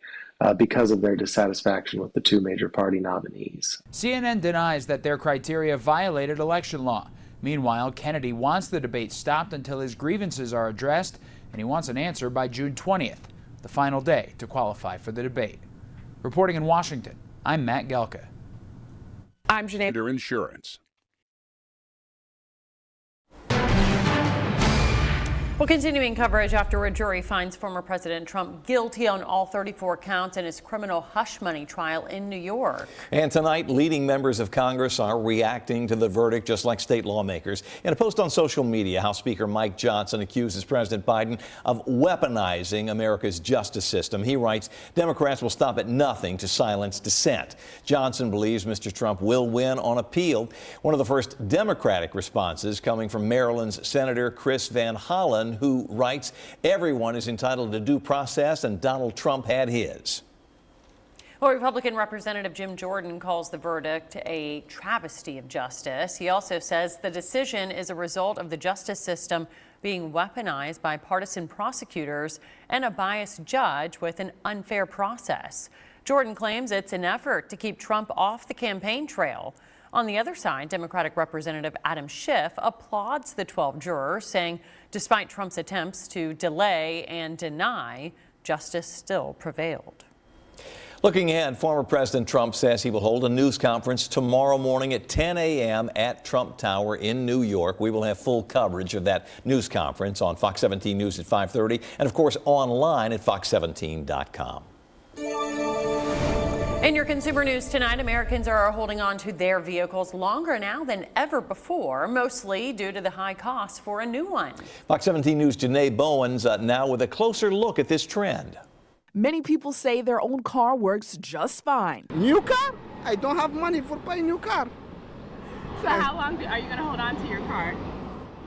because of their dissatisfaction with the 2 major party nominees. CNN denies that their criteria violated election law. Meanwhile, Kennedy wants the debate stopped until his grievances are addressed, and he wants an answer by June 20th, the final day to qualify for the debate. Reporting in Washington, I'm Matt Gelka. I'm Janae. Under insurance. Well, continuing coverage after a jury finds former President Trump guilty on all 34 counts in his criminal hush money trial in New York. And tonight, leading members of Congress are reacting to the verdict just like state lawmakers. In a post on social media, House Speaker Mike Johnson accuses President Biden of weaponizing America's justice system. He writes, Democrats will stop at nothing to silence dissent. Johnson believes Mr. Trump will win on appeal. One of the first Democratic responses coming from Maryland's Senator Chris Van Hollen, who writes, everyone is entitled to due process, and Donald Trump had his. Well, Republican Representative Jim Jordan calls the verdict a travesty of justice. He also says the decision is a result of the justice system being weaponized by partisan prosecutors and a biased judge with an unfair process. Jordan claims it's an effort to keep Trump off the campaign trail. On the other side, Democratic Representative Adam Schiff applauds the 12 jurors, saying despite Trump's attempts to delay and deny, justice still prevailed. Looking ahead, former President Trump says he will hold a news conference tomorrow morning at 10 a.m. at Trump Tower in New York. We will have full coverage of that news conference on Fox 17 News at 5:30 and, of course, online at fox17.com. In your consumer news tonight, Americans are holding on to their vehicles longer now than ever before, mostly due to the high cost for a new one. Fox 17 News' Janae Bowens now with a closer look at this trend. Many people say their old car works just fine. New car? I don't have money for buying new car. So how long are you going to hold on to your car?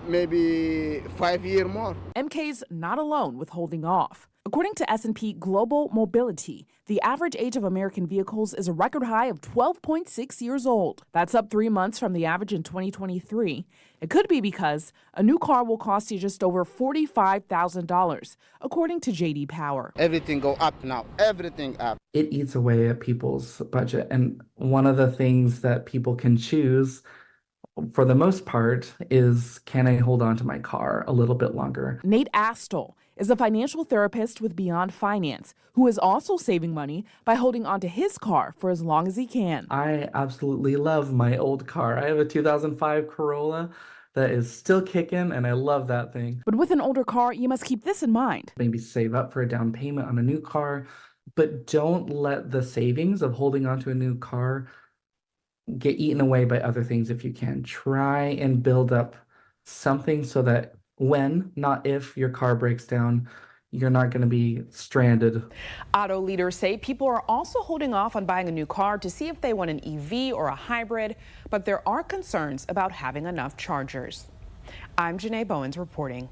Maybe 5 years more. MK's not alone with holding off. According to S&P Global Mobility, the average age of American vehicles is a record high of 12.6 years old. That's up 3 months from the average in 2023. It could be because a new car will cost you just over $45,000, according to J.D. Power. Everything go up now. Everything up. It eats away at people's budget. And one of the things that people can choose for the most part is, can I hold on to my car a little bit longer? Nate Astol is a financial therapist with Beyond Finance, who is also saving money by holding on to his car for as long as he can. I absolutely love my old car. I have a 2005 Corolla that is still kicking, and I love that thing. But with an older car, you must keep this in mind. Maybe save up for a down payment on a new car, but don't let the savings of holding on to a new car get eaten away by other things if you can. Try and build up something so that when, not if, your car breaks down, you're not going to be stranded. Auto leaders say people are also holding off on buying a new car to see if they want an EV or a hybrid, but there are concerns about having enough chargers. I'm Janae Bowens reporting.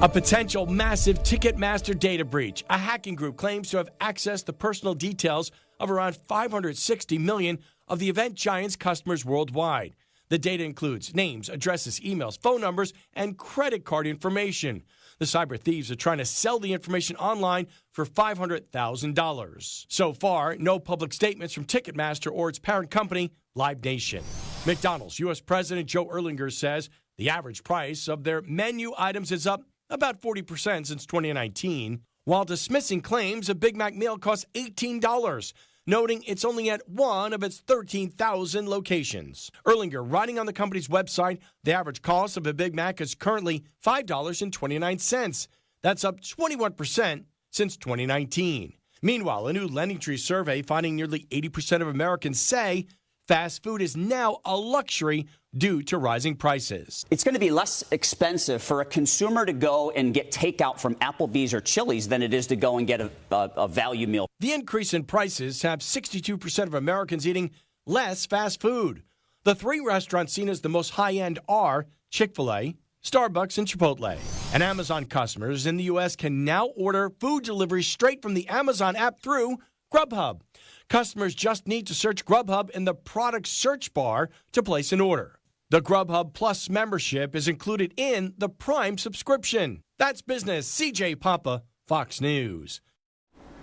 A potential massive Ticketmaster data breach. A hacking group claims to have accessed the personal details of around 560 million of the event giant's customers worldwide. The data includes names, addresses, emails, phone numbers, and credit card information. The cyber thieves are trying to sell the information online for $500,000. So far, no public statements from Ticketmaster or its parent company, Live Nation. McDonald's U.S. President Joe Erlinger says the average price of their menu items is up about 40% since 2019, while dismissing claims a Big Mac meal costs $18, noting it's only at one of its 13,000 locations. Erlinger, writing on the company's website, the average cost of a Big Mac is currently $5.29. That's up 21% since 2019. Meanwhile, a new LendingTree survey finding nearly 80% of Americans say fast food is now a luxury due to rising prices. It's going to be less expensive for a consumer to go and get takeout from Applebee's or Chili's than it is to go and get a value meal. The increase in prices have 62% of Americans eating less fast food. The three restaurants seen as the most high-end are Chick-fil-A, Starbucks, and Chipotle. And Amazon customers in the U.S. can now order food delivery straight from the Amazon app through Grubhub. Customers just need to search Grubhub in the product search bar to place an order. The Grubhub Plus membership is included in the Prime subscription. That's business. CJ Papa, Fox News.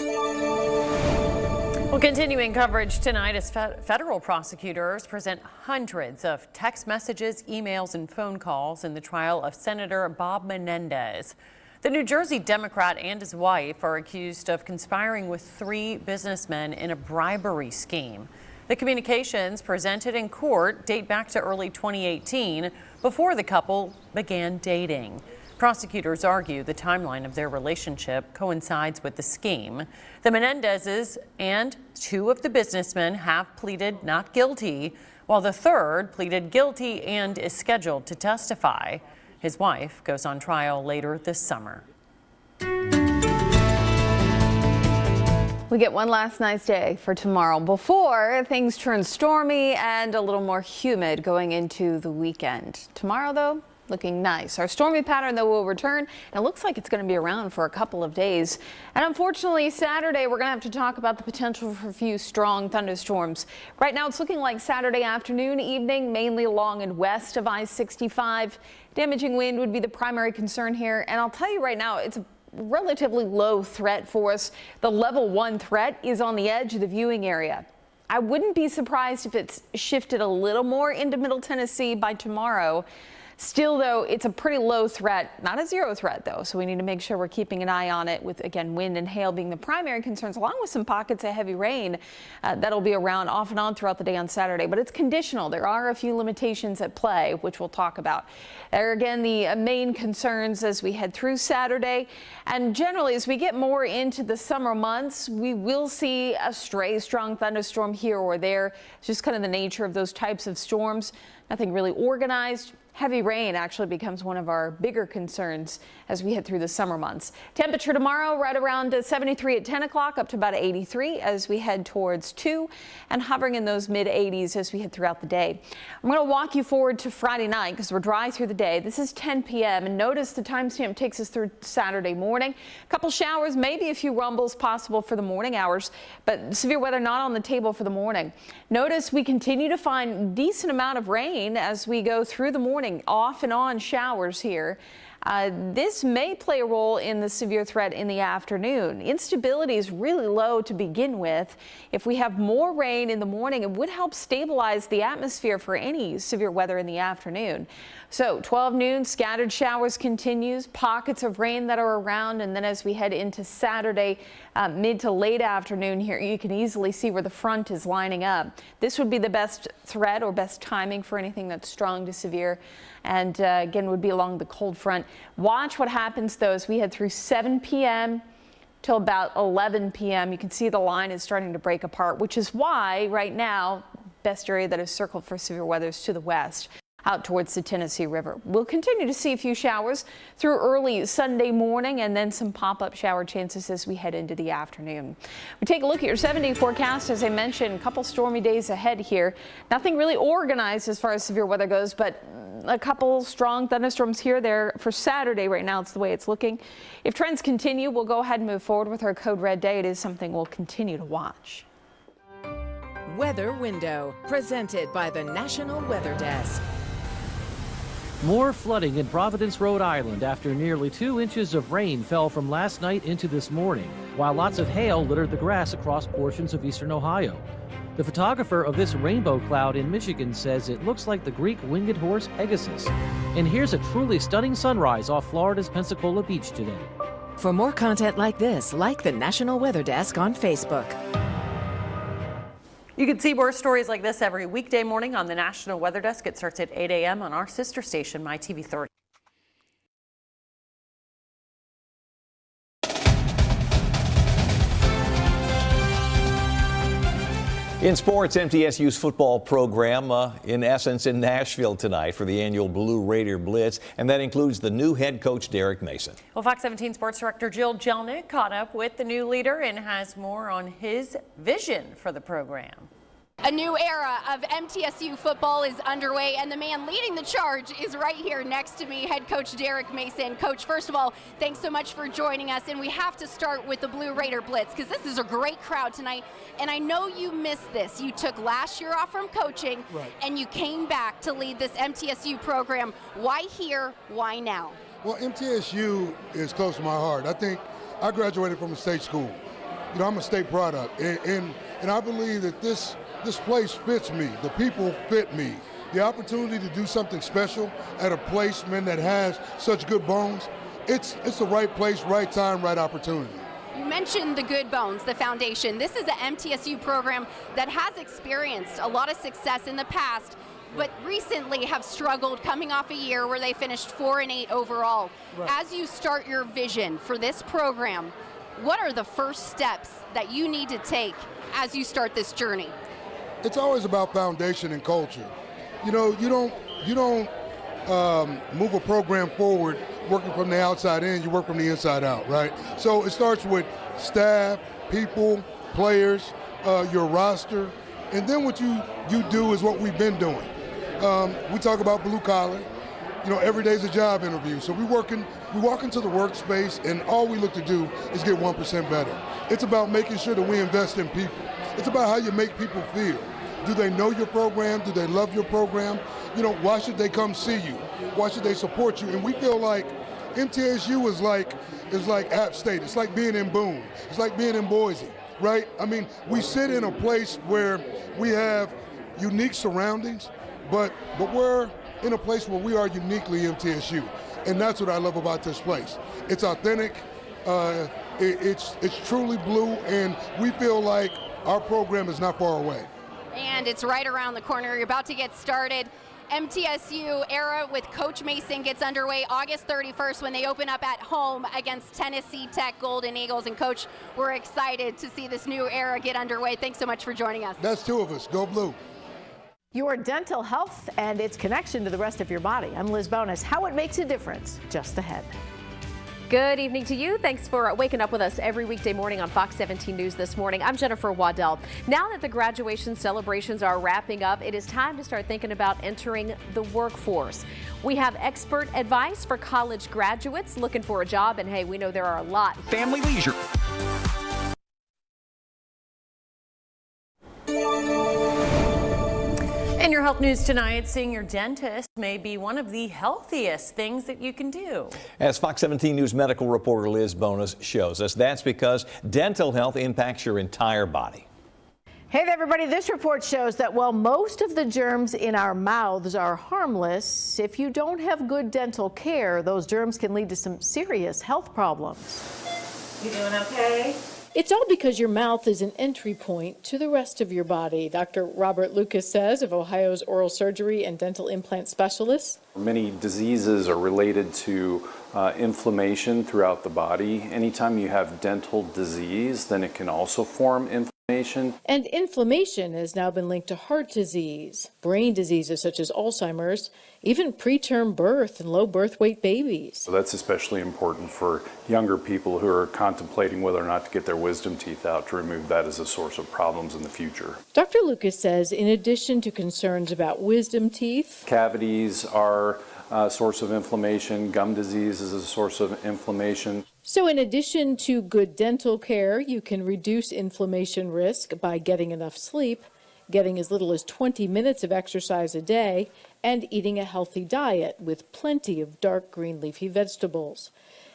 Well, continuing coverage tonight as federal prosecutors present hundreds of text messages, emails, and phone calls in the trial of Senator Bob Menendez. The New Jersey Democrat and his wife are accused of conspiring with three businessmen in a bribery scheme. The communications presented in court date back to early 2018, before the couple began dating. Prosecutors argue the timeline of their relationship coincides with the scheme. The Menendezes and two of the businessmen have pleaded not guilty, while the third pleaded guilty and is scheduled to testify. His wife goes on trial later this summer. We get one last nice day for tomorrow before things turn stormy and a little more humid going into the weekend. Tomorrow, though, looking nice. Our stormy pattern, though, will return, and it looks like it's going to be around for a couple of days. And unfortunately, Saturday, we're going to have to talk about the potential for a few strong thunderstorms. Right now, it's looking like Saturday afternoon, evening, mainly along and west of I-65. Damaging wind would be the primary concern here, and I'll tell you right now, it's a relatively low threat for us. The level 1 threat is on the edge of the viewing area. I wouldn't be surprised if it's shifted a little more into Middle Tennessee by tomorrow. Still, though, it's a pretty low threat, not a zero threat, though, so we need to make sure we're keeping an eye on it with, again, wind and hail being the primary concerns, along with some pockets of heavy rain that'll be around off and on throughout the day on Saturday. But it's conditional. There are a few limitations at play, which we'll talk about. There are, again, the main concerns as we head through Saturday. And generally, as we get more into the summer months, we will see a stray strong thunderstorm here or there. It's just kind of the nature of those types of storms. Nothing really organized. Heavy rain actually becomes one of our bigger concerns as we head through the summer months. Temperature tomorrow right around 73 at 10 o'clock, up to about 83 as we head towards 2, and hovering in those mid 80s as we head throughout the day. I'm going to walk you forward to Friday night because we're dry through the day. This is 10 p.m. and notice the timestamp takes us through Saturday morning. A couple showers, maybe a few rumbles possible for the morning hours, but severe weather not on the table for the morning. Notice we continue to find decent amount of rain as we go through the morning. Off and on showers here. This may play a role in the severe threat in the afternoon. Instability is really low to begin with. If we have more rain in the morning, it would help stabilize the atmosphere for any severe weather in the afternoon. So 12 noon, scattered showers continues, pockets of rain that are around, and then as we head into Saturday, mid to late afternoon here, you can easily see where the front is lining up. This would be the best threat or best timing for anything that's strong to severe, and again would be along the cold front. Watch what happens though as we head through 7 p.m. till about 11 p.m. You can see the line is starting to break apart, which is why right now best area that is circled for severe weather is to the west, out towards the Tennessee River. We'll continue to see a few showers through early Sunday morning and then some pop-up shower chances as we head into the afternoon. We take a look at your 7-day forecast. As I mentioned, a couple stormy days ahead here. Nothing really organized as far as severe weather goes, but a couple strong thunderstorms here there for Saturday. Right now, it's the way it's looking. If trends continue, we'll go ahead and move forward with our code red day. It is something we'll continue to watch. Weather Window, presented by the National Weather Desk. More flooding in Providence, Rhode Island after nearly 2 inches of rain fell from last night into this morning, while lots of hail littered the grass across portions of eastern Ohio. The photographer of this rainbow cloud in Michigan says it looks like the Greek winged horse Pegasus. And here's a truly stunning sunrise off Florida's Pensacola Beach today. For more content like this, like the National Weather Desk on Facebook. You can see more stories like this every weekday morning on the National Weather Desk. It starts at 8 a.m. on our sister station, MyTV 30. In sports, MTSU's football program, in essence, in Nashville tonight for the annual Blue Raider Blitz, and that includes the new head coach, Derek Mason. Well, Fox 17 sports director Jill Jelnick caught up with the new leader and has more on his vision for the program. A new era of MTSU football is underway, and the man leading the charge is right here next to me, head coach Derek Mason. Coach, first of all, thanks so much for joining us, and we have to start with the Blue Raider Blitz because this is a great crowd tonight, and I know you missed this. You took last year off from coaching, and you came back to lead this MTSU program. Why here? Why now? Well, MTSU is close to my heart. I think I graduated from a state school. You know, I'm a state product, and I believe that this place fits me. The people fit me. The opportunity to do something special at a place, man, that has such good bones, it's the right place, right time, right opportunity. You mentioned the good bones, the foundation. This is an MTSU program that has experienced a lot of success in the past, but recently have struggled coming off a year where they finished 4-8 overall. Right. As you start your vision for this program, what are the first steps that you need to take as you start this journey? It's always about foundation and culture. You know, you don't move a program forward working from the outside in, you work from the inside out, right? So it starts with staff, people, players, your roster, and then what you do is what we've been doing. We talk about blue collar. You know, every day's a job interview. So we walk into the workspace, and all we look to do is get 1% better. It's about making sure that we invest in people. It's about how you make people feel. Do they know your program? Do they love your program? You know, why should they come see you? Why should they support you? And we feel like MTSU is like App State. It's like being in Boone. It's like being in Boise. right? I mean, we sit in a place where we have unique surroundings, but we're in a place where we are uniquely MTSU. And that's what I love about this place. It's authentic, it's truly blue, and we feel like our program is not far away. And it's right around the corner. You're about to get started. MTSU era with Coach Mason gets underway August 31st when they open up at home against Tennessee Tech Golden Eagles. And Coach, we're excited to see this new era get underway. Thanks so much for joining us. That's two of us. Go Blue. Your dental health and its connection to the rest of your body. I'm Liz Bonus. How it makes a difference just ahead. Good evening to you. Thanks for waking up with us every weekday morning on Fox 17 News this morning. I'm Jennifer Waddell. Now that the graduation celebrations are wrapping up, it is time to start thinking about entering the workforce. We have expert advice for college graduates looking for a job, and hey, we know there are a lot. Family Leisure. In your health news tonight, seeing your dentist may be one of the healthiest things that you can do. As Fox 17 News medical reporter Liz Bonus shows us, that's because dental health impacts your entire body. Hey there, everybody. This report shows that while most of the germs in our mouths are harmless, if you don't have good dental care, those germs can lead to some serious health problems. You doing okay? It's all because your mouth is an entry point to the rest of your body, Dr. Robert Lucas says of Ohio's oral surgery and dental implant specialist. Many diseases are related to inflammation throughout the body. Anytime you have dental disease, then it can also form inflammation. And inflammation has now been linked to heart disease, brain diseases such as Alzheimer's, even preterm birth and low birth weight babies. So that's especially important for younger people who are contemplating whether or not to get their wisdom teeth out to remove that as a source of problems in the future. Dr. Lucas says in addition to concerns about wisdom teeth, cavities are a source of inflammation, gum disease is a source of inflammation. So in addition to good dental care, you can reduce inflammation risk by getting enough sleep, getting as little as 20 minutes of exercise a day, and eating a healthy diet with plenty of dark green leafy vegetables.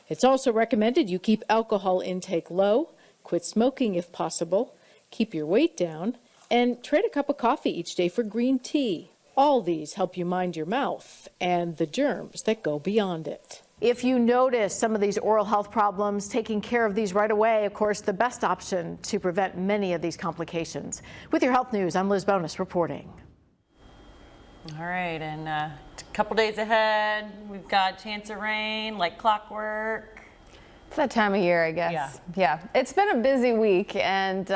It's also recommended you keep alcohol intake low, quit smoking if possible, keep your weight down, and trade a cup of coffee each day for green tea. All these help you mind your mouth and the germs that go beyond it. If you notice some of these oral health problems, taking care of these right away, of course, the best option to prevent many of these complications. With your health news, I'm Liz Bonus reporting. All right, and a couple days ahead, we've got chance of rain like clockwork. It's that time of year, I guess. Yeah. It's been a busy week, and